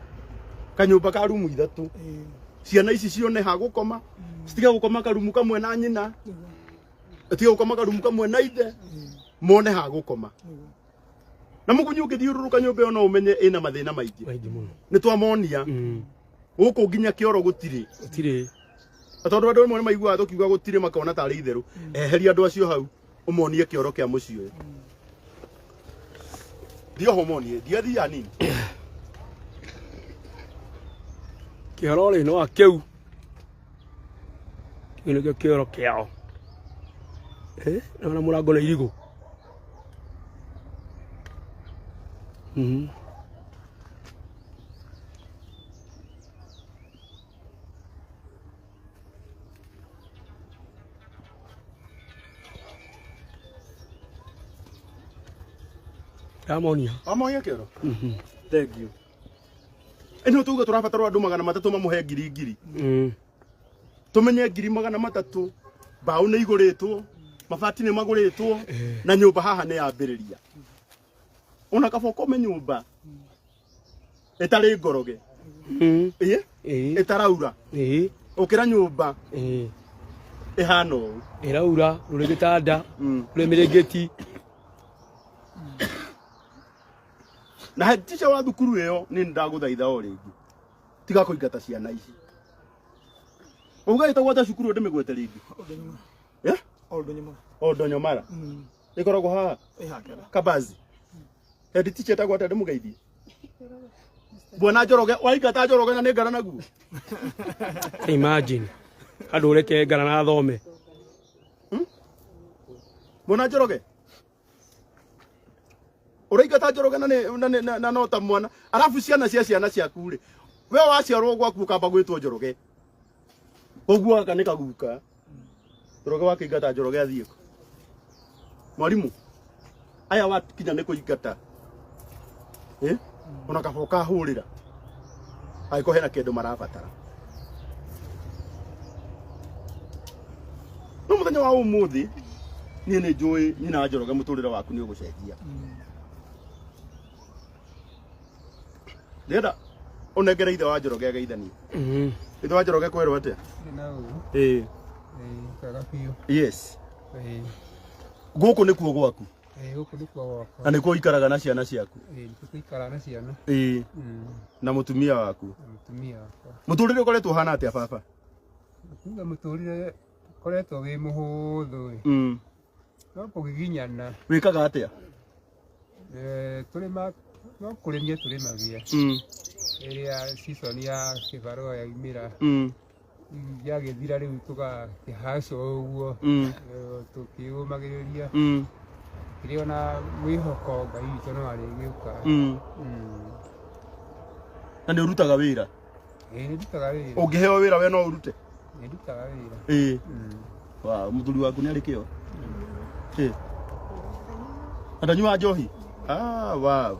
kanyumba ka rumu ithatu ciana ici cione ha gukoma citiga gukoma karumu kamwe na nyina atiga gukoma karumu kamwe na ithe mone ha gukoma na mugunyu ngithiururuka nyumba yo no umenye ina mathina maingi ni twamonia guku nginya kioro gutiri atondu andu amwe maigua tukiuga gutiri makona tari itheru eheria andu acio hau umonie kioro kia muci uyu dio homonie dia dia nini kioro ri no akeu kile kioro kiao na murango na irigo Amonia kero. Thank you. Eno tuga turabatara andu 300 mamuhe ngiri. Tumenye 300 baũ nĩ igũrĩtwo, mabati nĩ magũrĩtwo na nyũmba haha nĩ yambĩrĩria. Ona kaba ũkome nyũmba ĩtarĩ ngoroge. Ĩtaraura. Ũkĩra nyũmba ĩhana ũũ. Ĩraura, rũrĩ gĩtanda, rũrĩ mĩrĩngĩti. Na teacher wa thukuru ĩyo nĩ ndagũthaitha o rĩngĩ. Tiga kũingata ciana ici. Uga itagwata cukuru ndĩmĩgwete rĩngĩ. Oldonyomara. Ikoragwo haha. Kabazi. Head teacher tagwata ndĩmũgeithie. Bwana Njoroge, waingata Njoroge na nĩ ngara naguo. Imagine. Andũ ũreke ngara na thome. Bwana Njoroge. Uraigata Njoroge na nota mwana. Arafu ciana ciaku ri. We waciarwo gwaku kamba gwitwo Njoroge. Koguo aka nĩ kaguka. Njoroge wakĩingata Njoroge athiĩ kũ. Mwarimu. Aya wakinya nĩ kũingata. Ona kaba ũkahũrĩra. Angĩkorwo hena kĩndũ marabatara. No mũthenya wa ũmũthĩ niĩ nĩ njũĩ nyina Njoroge mũtũrĩre waku nĩ ũgũcenjia. Ndĩrenda ũnengere ithe wa Njoroge ageithanie. Ithe wa Njoroge kwerwo atĩa? Yes. Gũkũ nĩkuo gwaku. Gũkũ nĩkuo gwakwa. Na nĩkuo ikaraga na ciana ciaku. Nĩkuo ikaraga na ciana. Na mũtumia waku. Mũtumia wakwa. Mũtũrĩre ũkoretwo ũhana atĩa baba? Kuga mũtũrĩre ũkoretwo wĩ mũhũthũ. No kũgiginyana. Wĩkaga atĩa? Tũrĩma no kũrĩmia tũrĩmagia. Ĩrĩa season ya kĩbaro yaumĩra. Yagĩthira rĩu tũgakĩhaca ũguo. Tũkĩũmagĩrĩria. Kĩrĩ ona mwĩhoko Ngai witũ no arĩgĩũka. Na nĩ ũrutaga wĩra? Nĩndutaga wĩra. Ũngĩheo wĩra we no ũrute? Nĩndutaga wĩra. Wa mũthuri waku nĩ arĩ kĩo? Ndanyua njohi? Wow.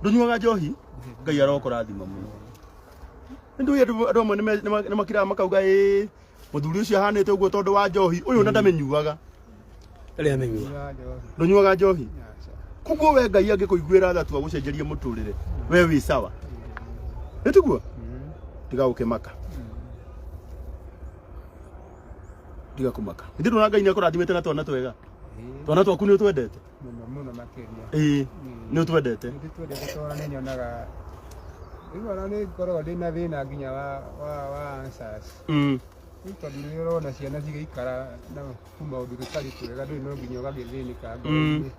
Ndũnyuaga njohi? Ngai arokũrathima mũno. Nĩndũĩ andũ amwe nĩ makiraga makauga mũthuri ũcio ahanĩte ũguo tondũ wa njohi. Ũyũ ona ndamĩnyuaga. Arĩa menyua. Ndũnyuaga njohi? Koguo we Ngai angĩkũiguĩra tha tu agũcenjerie mũtũrĩre. We wĩ sawa. Nĩtiguo? Tiga gũkĩmaka. Tiga kũmaka. Nĩ ndĩrona Ngai nĩ akũrathimĩte na twana twega. Twana twaku nĩ ũtwendete? Mũno makĩria. Nĩ ũtwendete? Nĩtwendete twana nĩ nyonaga. Rĩu ona nĩ ngoragwo ndĩna thĩna nginya wa answers. Tondũ nĩ ũrona ciana cigĩikara na maũndũ tũtarĩ twega ndũrĩ no nginya ũgagĩthĩnĩka ngoro-inĩ.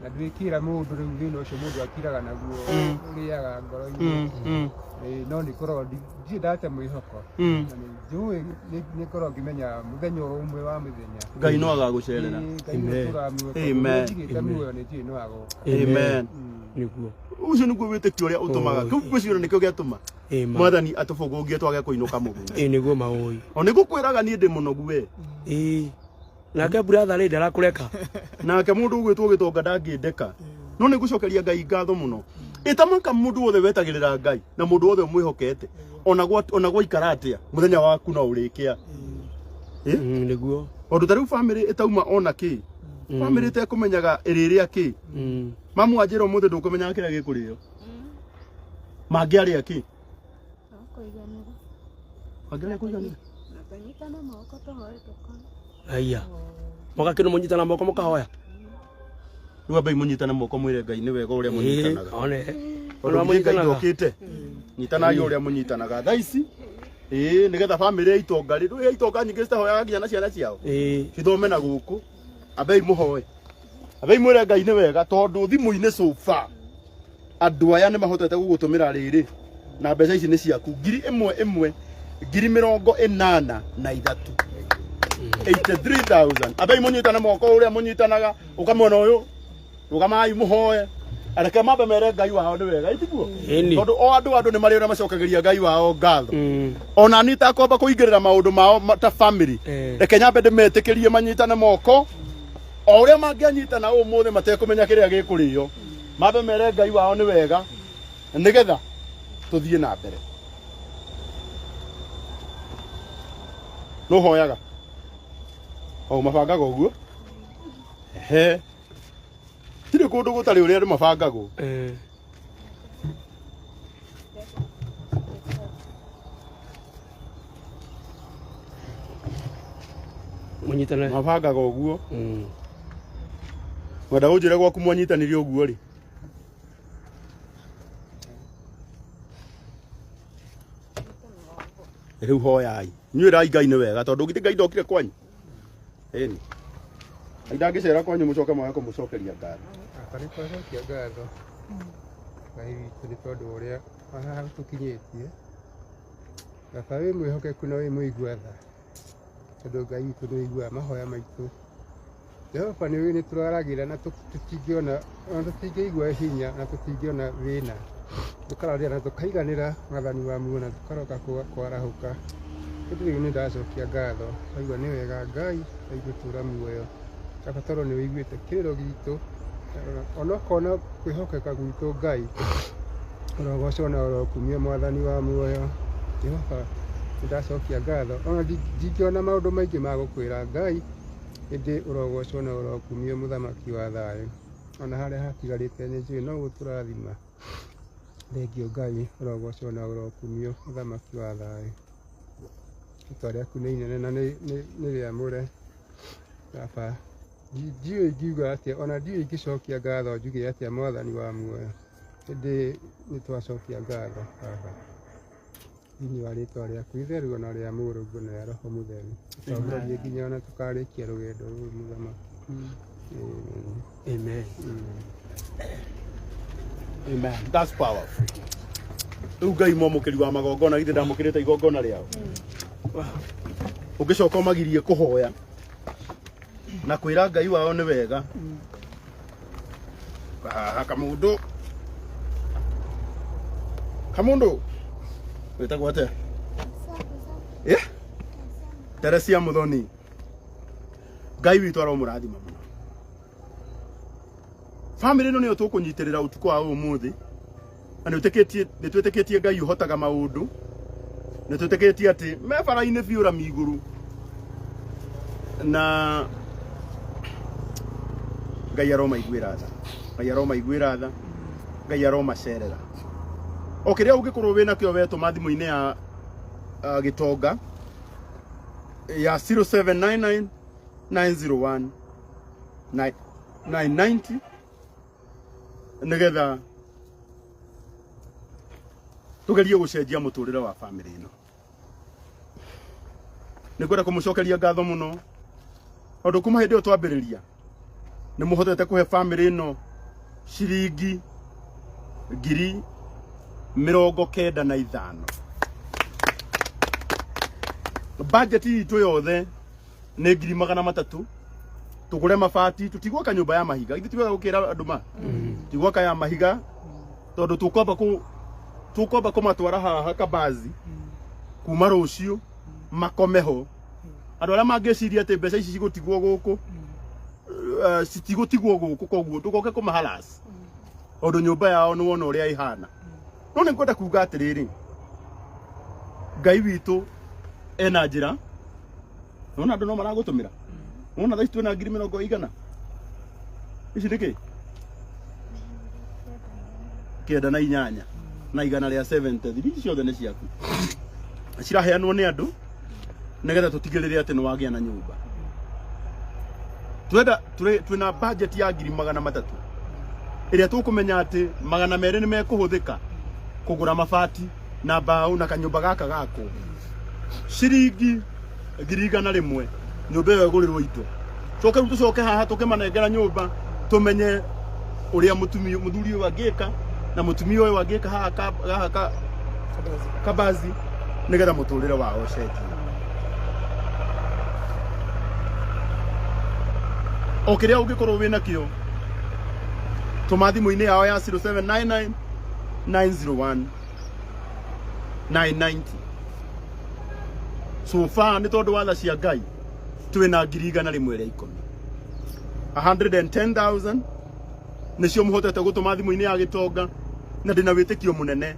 na ndwikira mundu riu thina ucio mundu akiraga naguo uriaga ngoro-ini no ni korwo ndate mwihoko na njui ni korwo ngimenya muthenya umwe wa mithenya Ngai no agagucerera. Amen. Amen. Niguo. Ucio niguo witikio uria utumaga. Kiu gwicira nikio giatuma. Mwathani atubogongie twage kuinuka mugundu. Niguo maoi. Oni gukwiraga ni ndi munogu we. Nake brother rĩ ndarakureka. Nake mundu ugwitwo gitonga ndangindeka. No ni gucokeria Ngai ngatho muno. Itamaka mundu wothe wetagirira Ngai na mundu wothe mwihokete. Ona gwaikara atia muthenya waku no urikia. Niguo. Ondu tariu family itauma ona ki. Family ite kumenyaga iriria ki. Mamu ajira umuthi ndukumenya kira gikurio. Mangiaria ki. Mangiaria kuiganira. Nakanyitana moko tohoe tokana. Aya. Mwakakino munyitana moko mukahoya. Riu ambai munyitana moko mwire Ngai ni wega uria munyitanaga. One. Ona munyitanaga okite. Nyitana yo uria munyitanaga. Tha ici nigetha family itonga riu itonga nyingi citahoyaga nginya na ciana ciao. Cithome na guku. Ambai muhoe. Ambai mwire Ngai ni wega tondu thimu-ini sofa. Andu aya ni mahotete gugutumira riri. Na mbeca ici ni ciaku. 1,000 83,000 83,000. Abai munyitana moko uria munyitanaga ukamona uyu ukamai muhoe areke mambe mere Ngai wao ni wega itiguo tondu o andu ni mari uria macokagiria Ngai wao ngatho ona nita kwamba kuingirira maundu mao ta family reke nyambe ndimetikirie manyitana moko o uria mangianyitana umuthi matekumenya kiria gikurio mambe mere Ngai wao ni wega nigetha tuthie na mbere no hoyaga mabangaga uguo tiri kundu gutari uria andu mabangagwo munyitana mabangaga uguo wenda unjire gwaku mwanyitanirie uguo ri riu hoyai nyuirai Ngai ni wega tondu ngiti Ngai ndokire kwanyu ni ndangicera kwanyu mucoke mwaga kumucokeria ngatho akari kwacokia ngatho Ngai witũ nĩ tondũ ũrĩa tukinyetie kaba wĩ mwĩhokeku na wĩ mũigua tha tondũ Ngai witũ nĩ ũiguaga mahoya maitũ Jehova nĩ ũĩ nĩ tũraragĩra na tũtingĩigua hinya na tũtingĩona thĩna tũkararĩra na tũkaiganĩra mwathani wa muoyo na tũkaroka kwarahũka hĩndĩ rĩu nĩ ndacokia ngatho aigua nĩ wega Ngai aigũtũra muoyo kaba tondũ nĩ wĩiguĩte kĩrĩro gitũ onokorwo na kwĩhokeka gwitũ Ngai ũrogocwo na ũrokumia mwathani wa muoyo Jehova nĩ ndacokia ngatho ona ndingĩona maũndũ maingĩ ma gũkwĩra Ngai ĩndĩ ũrogocwo na ũrokumia mũthamaki wa thayũ ona harĩa hatigarĩte nĩ njũĩ no gũtũrathima thengio Ngai ũrogocwo na ũrokumio mũthamaki wa thayũ rĩtwa rĩaku nĩ inene na nĩ rĩamũre baba ndiũĩ ingiuga atĩa ona ndiũĩ ingĩcokia ngatho njuge atĩa mwathani wa muoyo ĩndĩ nĩ twacokia ngatho baba thĩinĩ wa rĩtwa rĩaku itheru ona rĩa mũrũngu na rĩa roho mũtheru tũtongorie nginya ona tũkarĩkia rũgendo rũrũ mũthamaki Amen. Amen. That's powerful. Riu Ngai mwamũkĩri wa magongona githĩ ndamũkĩrĩte igongona rĩao ũngĩcoka ũmagirie kũhoya na kwĩra Ngai wao nĩ wega kamundu wĩtagwo atĩa Teresia Muthoni Ngai witũ aromũrathima mũno family ĩno nĩyo tũkũnyitĩrĩra ũtukũ wa ũmũthĩ na nĩtwĩtĩkĩtie Ngai ũhotaga maũndũ nĩtwĩtĩkĩtie atĩ me bara-inĩ biũ rami igũrũ na Ngai aromaiguĩra tha Ngai aromaiguĩra tha Ngai aromacerera o kĩrĩa ũngĩkorwo wĩna kĩo wetũma thimũ-inĩ ya gĩtonga ya 0799 901 990 nigetha tugerie gucenjia muturire wa family ino nikwenda kumucokeria ngatho muno ondu kuma hindi o twambiriria nä må hotete kå he bamä no ciringi 95,000. Budget itå yothe nä 300,000 tå gå re mabati tå tigwaka nyå ya mahiga ithe tigwaga gå kä ra andå ma tigwaka ya mahiga tondå tå kwamba kå matwara haha Kabazi kuma rå cio makome ho andå arä a mangä ciria atä mbeca ici cigå tigwo gå kå citigå tigwo gå kå koguo tå goke kå maharas tondå nyå mba yao nä wona å rä a ihana no nä ngwenda kuga atä rä rä Ngai witå ena njä ra nona andå no maragå tå mä ra nona thaici twä na 100,000 ici nä kä 908 na 173 ici ciothe nä ciaku ciraheanwo nä andå nä getha tå tigä rä re atä nä wagä a na nyå mba twä na budget ya 300,000 ä rä a tå kå menya atä 200 nä mekå hå thä ka kå gå ra mabati na mbaå na kanyå mba gaka gakwo ciringi 100,000 nyå mba ä yo ä gå rä rwo itå coke rä u tå coke haha tå kä manengera nyå mba tå menye å rä a må thuri å yå angä ka na må tumia å yå angä ka haha Kabazi nä getha må tå rä re wao cenjie o kä rä a å ngä korwo wä nakä o tå mathimå-inä yao ya 0799 901 990 so far nä tondå wa tha cia Ngai twä na 100,000 rä rä a 110,000 nä cio må hotete gå tå ma thimå-inä ya gä tonga na ndä na wä tä kio må nene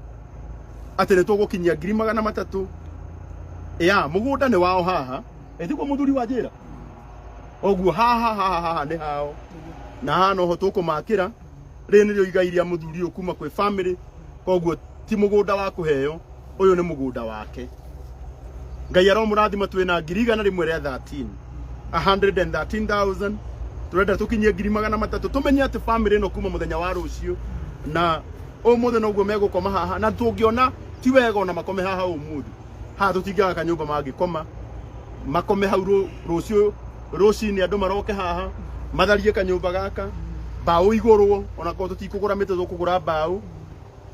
atä nä tå gå kinyia 300,000 ya må gå nda nä wao haha ethiguo må thuri wa njä ra oguo haha nä hao na haha noho tå kå makä ra rä nä rä o igai rä a må thuri å kuma kwä bamä koguo ti må gå nda wa kå heo å yå nä må gå nda wake Ngai aro må rathima twä na 100,000 rä a 113,000 tå renda tå kinyie 300,000 tå menye atä bamä no kuma må thenya wa rå cio na å må thä noguo megå koma haha na tå ngä ona ti wega ona makome haha å må thä haha tå tingäaga kanyå mba mangä koma makome hau rå cio rå cinä andå maroke haha matharie kanyå mba gaka mbaå igå rwo ona korwo tå tikå gå ra mä tä tå kå gå ra mbaå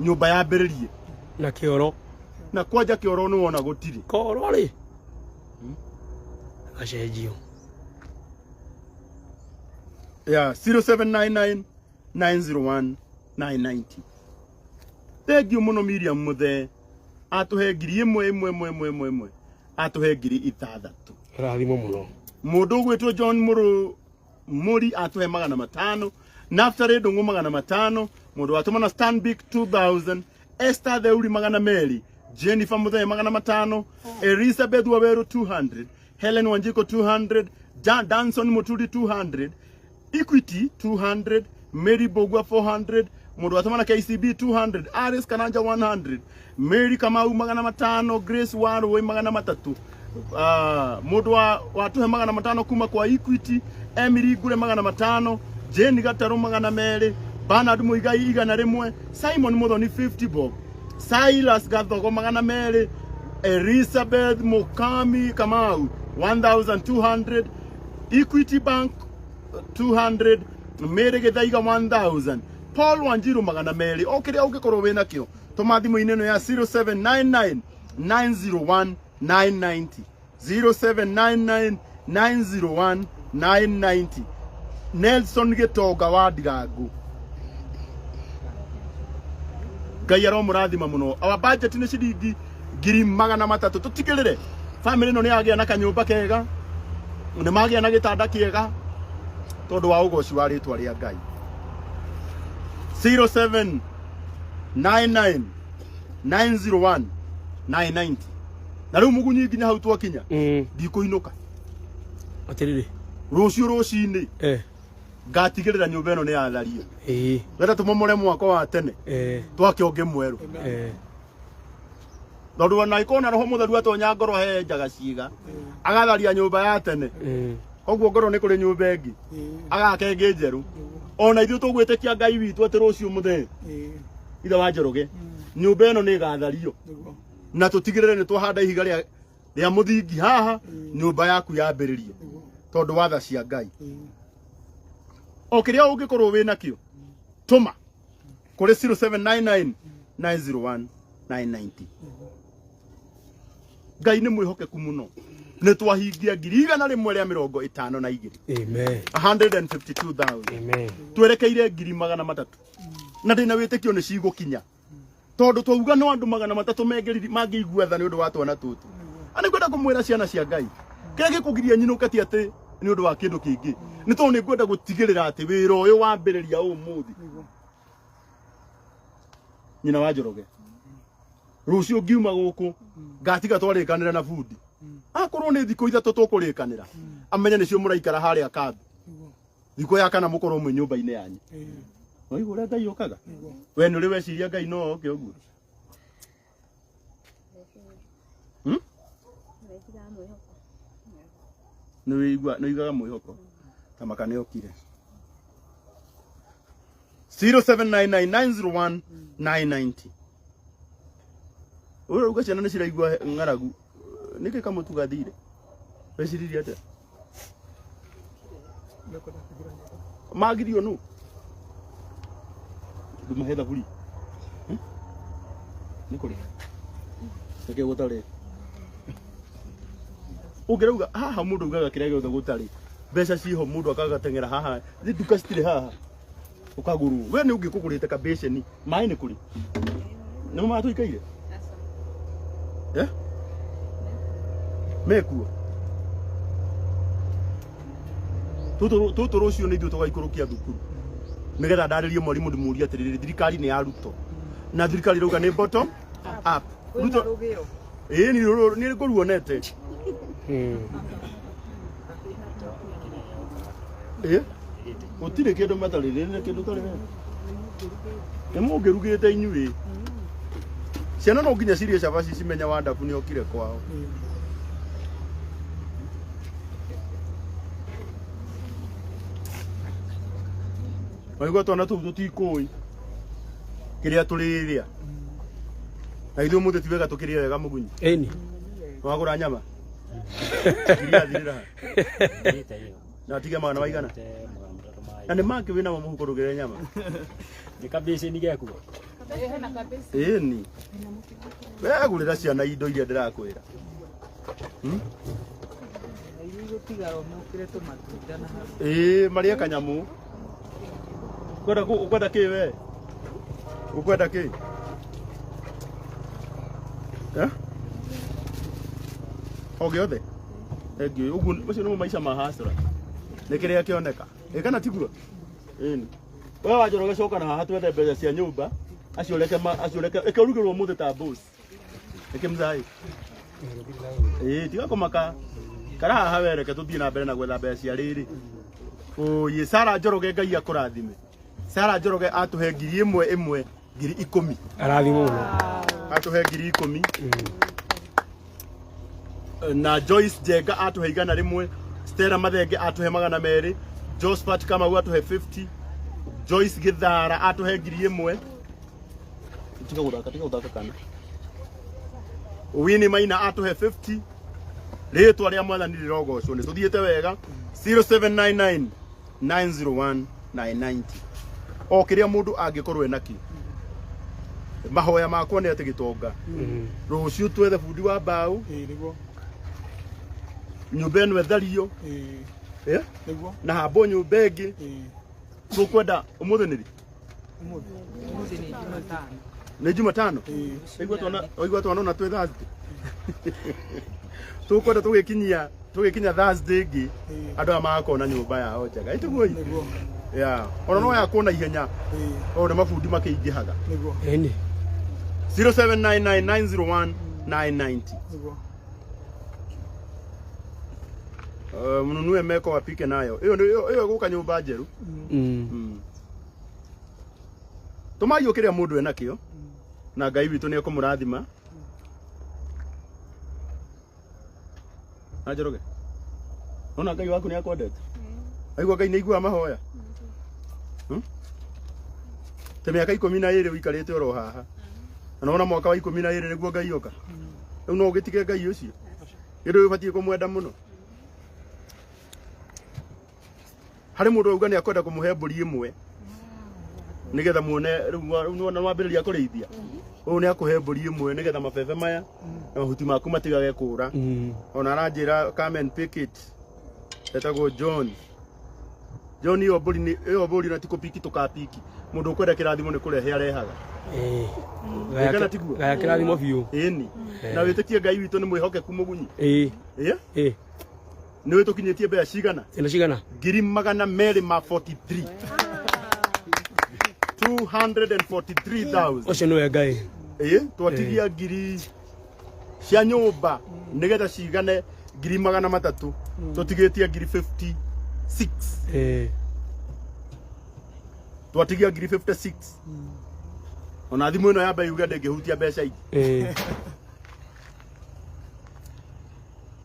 nyå mba yambä rä rie na kä oro na kwanja kä oro nä wona gå tirä koro rä gacenjio ya 0799 901 990 thengiå må no Miriam må the atå he 1,000 atå he 6,000 rathimo må no må ndå å gwä two John må ri atå he 500 Naftali ndå ngå 500 må ndå watå mana Stanbic 2,000 Esther Theuri 200 Jennifer må the 500 Elizabeth Waweru 200 Helen Wanjiko 200 Danson Muturi 200 Equity 200 Mary Bogwa 400 mundu watamana KCB 200 Aris Kananja 100 Mary Kamau 500 Grace Waru 300 mundu watuhe 500 kuma kwa Equity Emily Gure 500 Jane Gataru 200 Bernard Muigai 100 Simon Muthoni 50 bob Silas Gathogo 200 Elizabeth Mukami Kamau 1,200 Equity Bank 200 Mary Githaiga 1,000 Paul Wanjiru 200 okire ungikorwo wina kio tumathimo-ini no ya 0799 901 990 0799 901 990 Nelson Gitonga wa Ndirangu Ngai aro murathima muno our budget ni ciringi 300,000 tutigirire family no ni agia na kanyumba kega ni magia na gitanda kiega tondu wa ugoci wa ritwa ria Ngai 0799 901 990 na riu mugunyi nginya hau twakinya ndikuinuka atiriri rucio rucini ngatigirira nyumba ino ni yathario wenda tumomore mwako wa tene twakionge mweru tondu ona ikona roho mutheru atonya ngoro he njaga ciiga agatharia nyumba ya tene koguo ngoro ni kuri nyumba ingi agake ngi njeru ona ithu tugwitikia Ngai witu ati rucio muthe ithe wa Njoroge nyumba ino ni gathario na tutigirire ni twahanda ihiga ria muthingi haha nyumba yaku yambiririe tondu wa tha cia Ngai o kiria ungikorwo wina kio tuma kuri 0799 901 990 Ngai ni mwihokeku muno ni twahingia 152 Amen. 152,000 Amen. twerekeire 300 na ndina witikio ni cigukinya tondu twauga no andu 300 mangĩigua tha ni undu wa twana tutu ani kwenda kumwira ciana cia Ngai kire gikugiria nyinukati ati ni undu wa kindu kingi ni tondu ni kwenda gutigirira ati wira uyu wambiriria umuthi nyina wa Njoroge rucio ngiuma guku ngatiga twarikanira na bundi akorwo ni thiko ithatu tukurikanira amenya nicio muraikara haria kambi thiko ya kana mukorwo mwe nyumba-ini yanyu oigu uria Ngai okaga we ni uri weciria Ngai no oke uguo ni wigaga mwihoko tamaka ni okire 0799901990 Ura uga ciana ni ciraigua ng'aragu niki kamutu gathire weciririe atia magirio nu ndumahetha buri ni kuri eke gutari ungirauga haha mundu ugaga kiria giothe gutari mbeca ciho mundu akagatengera haha nduka citire haha ukaguru we ni ungikugurite kabesheni mai ni kuri ni mama tuikaire mekuo tutu rucio ni ithuĩ tũgaikũrũkia thukuru nigetha ndarĩrie mwarimu ndimurie atiriri thirikari ni yaruto na thirikari rauga ni bottom up ruto ni ngũruonete gũtirĩ kĩndũ matarĩrĩ nĩ kĩndũ tarĩ nĩ mũngĩrugĩte inyuĩ ciana no nginya cirie cabaci cimenya wandabu nĩ okire kwao waigua twana tũu tũtikũĩ kĩrĩa tũrĩrĩa na ithuĩ mũthĩ ti wega tũkĩrĩa wega mũgunyi Ĩni wagũra nyama iria thirĩra na tige magana maigana na nĩ mangĩ wĩna mũhuko rũgĩre nyama ni kabisa ni gekuo ĩni wegũrĩra ciana indo iria ndĩrakwĩra marĩa kanyamu ukwenda kĩ we ukwenda kĩ o gĩothe engĩ ũguo macio nĩmo maica ma hasra nĩ kĩrĩa kĩoneka kana tiguo ĩni we wa Njoroge coka na haha twethe mbeca cia nyũmba acioreke eke ũrugĩrwo mũthĩ ta boss eke mzai tiga kũmaka kara haha wereke tũthiĩ na mbere na gwetha mbeca cia rĩrĩ oye Sara Njoroge Ngai akũrathime Sara Njoroge atuhe 1,010 arathimo atuhe 10,000 na Joyce Jenga atuhe 100 Stella Mathenge atuhe 200 Josephat Kamau atuhe 50 Joyce Githara atuhe 1,000 tiga gũthaka kana Winnie Maina atuhe 50 rĩtwa rĩa mwathani rĩrogocwo nĩ tũthiĩte wega 0799 901 990 o kĩrĩa mũndũ angĩkorwo enakĩ mahoya makwa nĩ atĩ gĩtonga rũciũ twethe bundi wa mbaũ nyũmba ĩno ĩthario na hambo nyũmba ĩngĩ tũkwenda ũmũthĩ nĩ rĩ nĩ Jumatano oigua twana na twĩ Thursday tukwenda tũgĩkinya Thursday ĩngĩ andũ aya magakona nyũmba yao njega ĩtiguo ona no yakwo na ihenya o nĩ mabundi makĩingĩhaga 0799901990 mununue meko apike nayo iyo gũka nyũmba njeru tũmagio kĩrĩa mũndũ enakĩo na Ngai witũ nĩ ekũmũrathima na Njoroge ona Ngai waku nĩ akwendete aigua Ngai nĩ aiguaga mahoya te mĩaka 12 ũikarĩte oro haha na ona mwaka wa 12 nĩguo Ngai oka rĩu no ũgĩtige Ngai ũcio ĩndũ ũbatiĩ kũmwenda mũno hari mundu auga ni akwenda kumuhe mburi imwe nigetha muone riu na wambiriria kurithia uyu ni akuhe mburi imwe nigetha mabebe maya na mahuti maku matigage kura ona aranjira come and pick it etagwo John iyo mburi na tiko piki tukapiki mundu ukwenda kirathimo ni kurehe arehaga gaya kirathimo biu ni na witikie Ngai witu ni mwihokeku mugunyi ni witukinyitie mbea cigana ina cigana 243 243,000 ucio niwe Ngai twatigia ngiri cia nyumba nigetha cigane 300,000 tutigitie ngiri 56 twatigia ngiri 56 ona thimu ino ya mbei uga ndingihutia mbeca ingi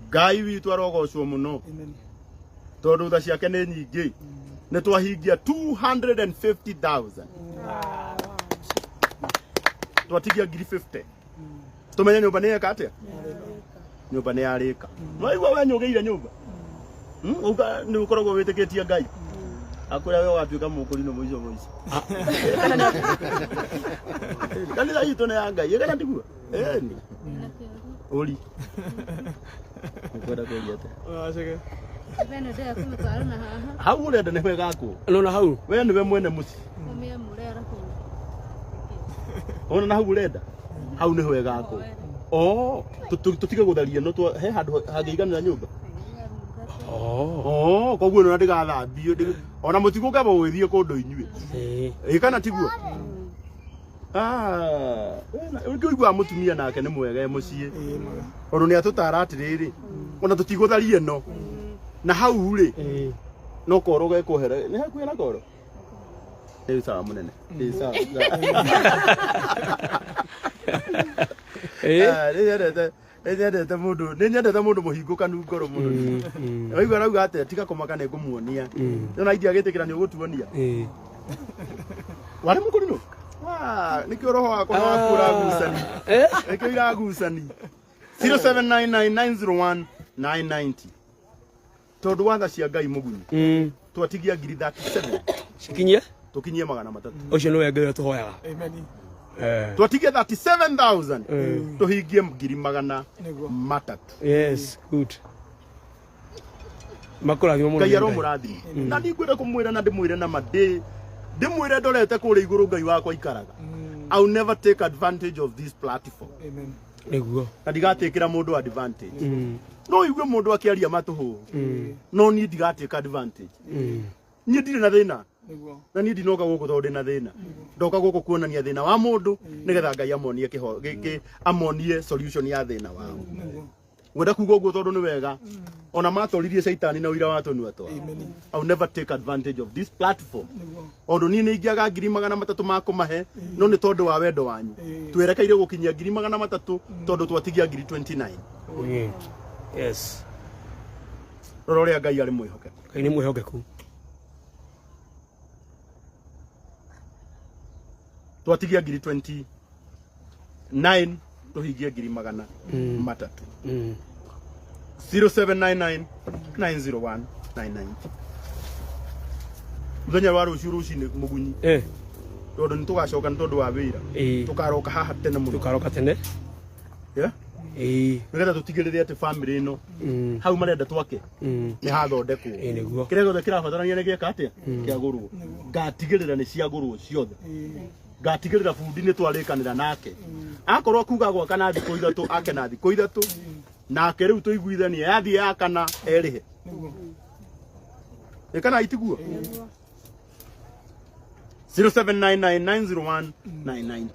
Ngai witu arogocwo muno tondu tha ciake ni nyingi ni twahingia 250,000 twatigia ngiri 50 tumenye nyumba ni eka atia nyumba ni yarika no igwa we nyugeire nyumba uga ni ukoragwo witikitie Ngai akuria we watuika mukuri no muico kanitha itu ni ya Ngai kana ndigua ni uri ukwenda kuiete bene ndio kumutwara na haha hau urenda ni wega ku nona hau we ni we mwene muci kumia murera ku ona na hau urenda hau ni wega ku tutige gutharia no he handu hangeiganira nyumba koguo no ndigathambio ona mutigo kaba gwithie kundu inyue kana tiguo Ukiigua mutumia nake ni mwega mucie ondu ni atutara atiriri ona tutigutharie no na hau ri no koro ge kuhere ni hakuya na koro ni sawa munene ni sawa nyendete mundu muhingukanu ngoro mundu waigua rauga ate tiga kumaka ni ngumuonia nona india gitikira ni ugutuonia wari mukurino nikio roho wakwa wakura gusani nikio iragusani 0799901990 tondu watha cia Ngai mugunyi twatigia ngiri 37 cikinyie tukinyie 300 ucio niwe Ngai tuhoyaga amen twatigia 37,000 tuhingie ngiri 300 yes good makurathimo Ngai aro murathimo na ndigwira kumwira na ndimwire na madi ndimwire ndorete kuri iguru Ngai wakwa ikaraga I'll never take advantage of this platform amen niguo na ndigatikira mundu advantage no igue mundu akiaria matuhu no ni ndigateka advantage ni ndire na thina na ni ndinoka guku tondu na thina ndoka guku kuonania thina wa mundu nigetha Ngai amonie kiho amonie solution ya thina wao wenda kuga uguo tondu ni wega ona matoririe shaitani na uira watonua twa I'll never take advantage of this platform ondu ni ingiaga 300,000 makumahe no ni tondu wa wendo wanyu twerekeire gukinyia 300,000 tondu twatigia 29 yes roria Ngai ari mwihokeku Ngai ni mwihokeku twatigia 29 tuhingie 300,000 0799901990 muthenya wa ruciu rucini mugunyi tondu ni tugacoka tondu wa wira tukaroka haha tene muno tukaroka tene nigetha tutigirire ati family ino hau marenda twake ni hathondekwo niguo kiria gothe kirabatarania ni gieka atia kiagurwo ngatigirira ni ciagurwo ciothe ngatigirira fundi ni twarikanira nake akorwo kuga gwaka na thiko ithatu ake na thiko ithatu nake riu tuiguithanie yathie yakana erihe ekana itiguo 0799901990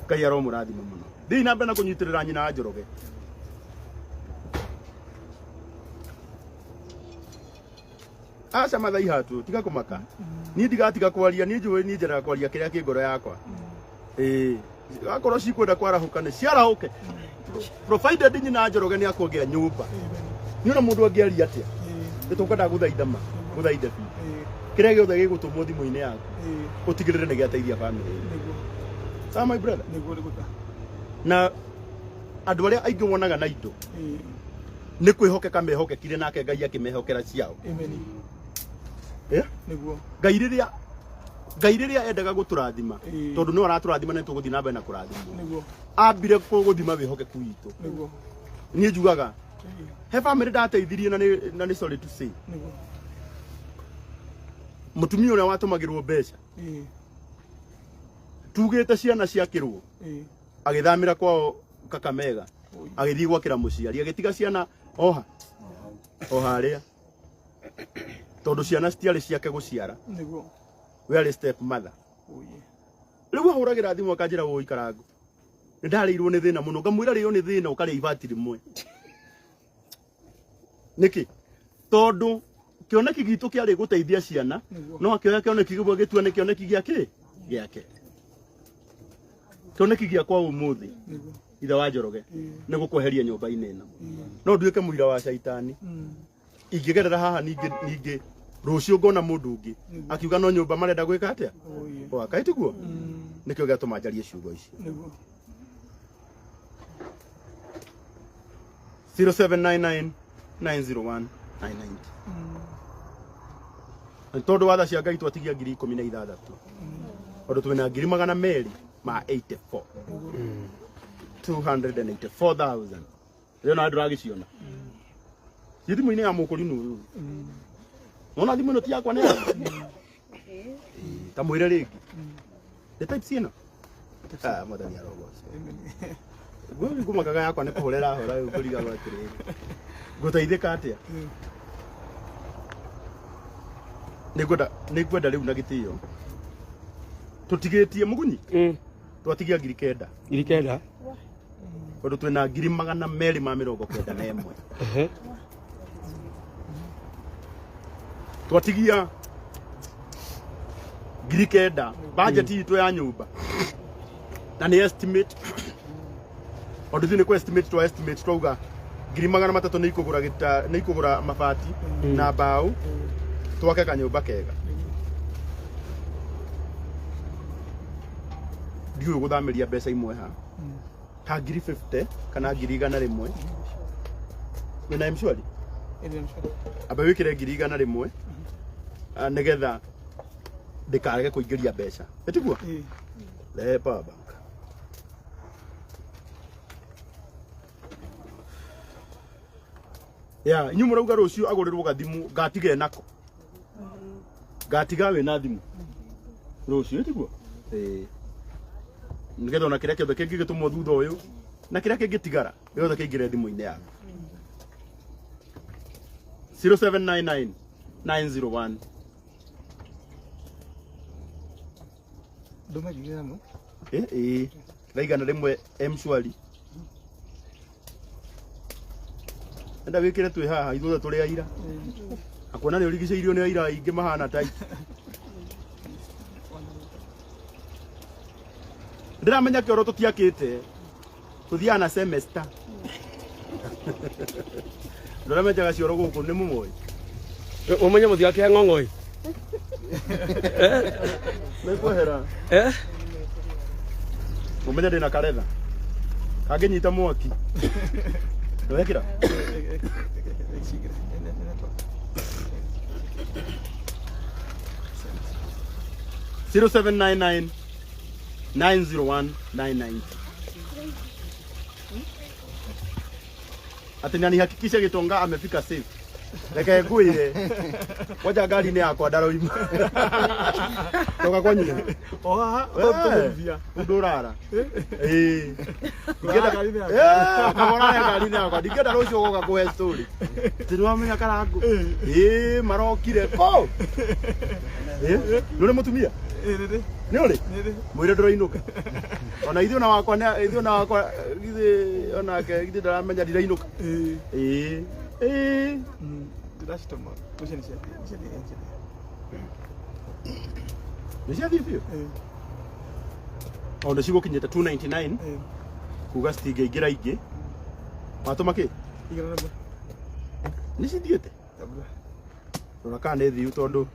Ngai aro murathimo muno ndi na mbena kunyitirira nyina Njoroge aca mathai hatu tiga kumaka ni ndigatiga kwaria ni njuwe ni njera kwaria kiria ki ngoro yakwa akorwo cikwenda kwarahuka ni ciarahuke provided nyina Njoroge ni akwongea nyumba ni ona mundu angiaria atia nitukwenda guthaitha ma guthaitha bi kiria giothe gigutumwo thimu-ini yaku utigirire ni giateithia family sa my brother na andu aria aingi wonaga na indo ni kwihokeka mehokekire nake Ngai akimehokera ciao niguo Ngai riria endaga guturathima tondu no araturathima ne tuguthi na mbere na kurathima niguo ambire kuguthima wihokeku witu niguo nie njugaga he family ndateithirie na ni sorry to say niguo mutumia uria watumagirwo mbeca tugite ciana ciakirwo agithamira kwao Kakamega agithii gwakira muciari agitiga ciana oha ria tondu ciana citiari ciake guciara niguo we are step mother riu ahuragira thimu akanjira wo Karangu ndarirwo ni thina muno ngamwira rio ni thina ukaria ibati rimwe niki tondu kioneki gitu kiari guteithia ciana no akioya kioneki gibwo gitua ni kioneki giake kioneki giakwa umuthi itha wa Njoroge ni gukweheria nyumba-ini ino no nduike muira wa shaitani ingigerera haha ningi rucio ngona mundu ungi akiuga no nyumba marenda gwika atia akaitiguo nikio gatuma njarie ciugo ici 0799 901 990 tondu watha cia Ngai twatigia 16,000 tondu twina 284 284,000 rĩu na ndũragĩciona thimu-inĩ ya mũkũrinu ũyũ nona thimu ĩno ti yakwa nĩ yakwa ta mwĩre rĩngĩ nĩ type ciĩno mwathani arogocwo gwĩ ngũmakaga yakwa nĩ kũhũrĩra hora rĩu kũriga gwa atĩrĩrĩ ngũteithĩka atĩa nĩ ngwenda rĩu na gĩtĩo tũtigĩtie mũgunyi twatigia 9,000 tondu twina 291 twatigia 9,000 budget itu ya nyumba na ni estimate ondu thini ku estimate twauga 300 ni ikugura mabati na mbao twake kanyumba kega ndiu guthamiria mbeca imwe ha ta 50 kana 100 wina mshwari aba wikire 100 nigetha ndikarege kuingiria mbeca etiguo le baba ya inyu murauga rucio agurirwo gathimu ngatige nako ngatiga we na thimu rucio etiguo nigetha ona kiria kiothe kingi gitumwo thutha uyu na kiria kingi tigara giothe kiingire thimu-ini yaku 0799 901 nduma gigira mo raigana rimwe mshwari enda wikire twi haha ithuothe turi aira akuona ni urigiceirio ni aira ingi mahana tai ndiramenya kioro tutiakite tuthia na semester ndiramenya gacioro guku ni mumoi umenye muthia ke ng'ong'oi mekwehera umenye ndina karetha kanginyita mwaki ndwekira 0799 901 990 ati nihakikishe Gitonga amefika safe reke nguire waja gari ni yakwa ndaroima toka kwa nyina oha tumuvia ndurara ngenda gari ni yakwa ndingenda rucio goka kuhe story tinwamenya Karangu marokire ko nuri mutumia ni uri mwire ndurainuka ona ithu na wakwa githe onake githe ndaramenya ndirainuka ndashitoma musheni niciathii biũ ondu cigukinyite 299 kuga citingiingira ingi watuma ki nicithiite rora kana nĩ thiu tondu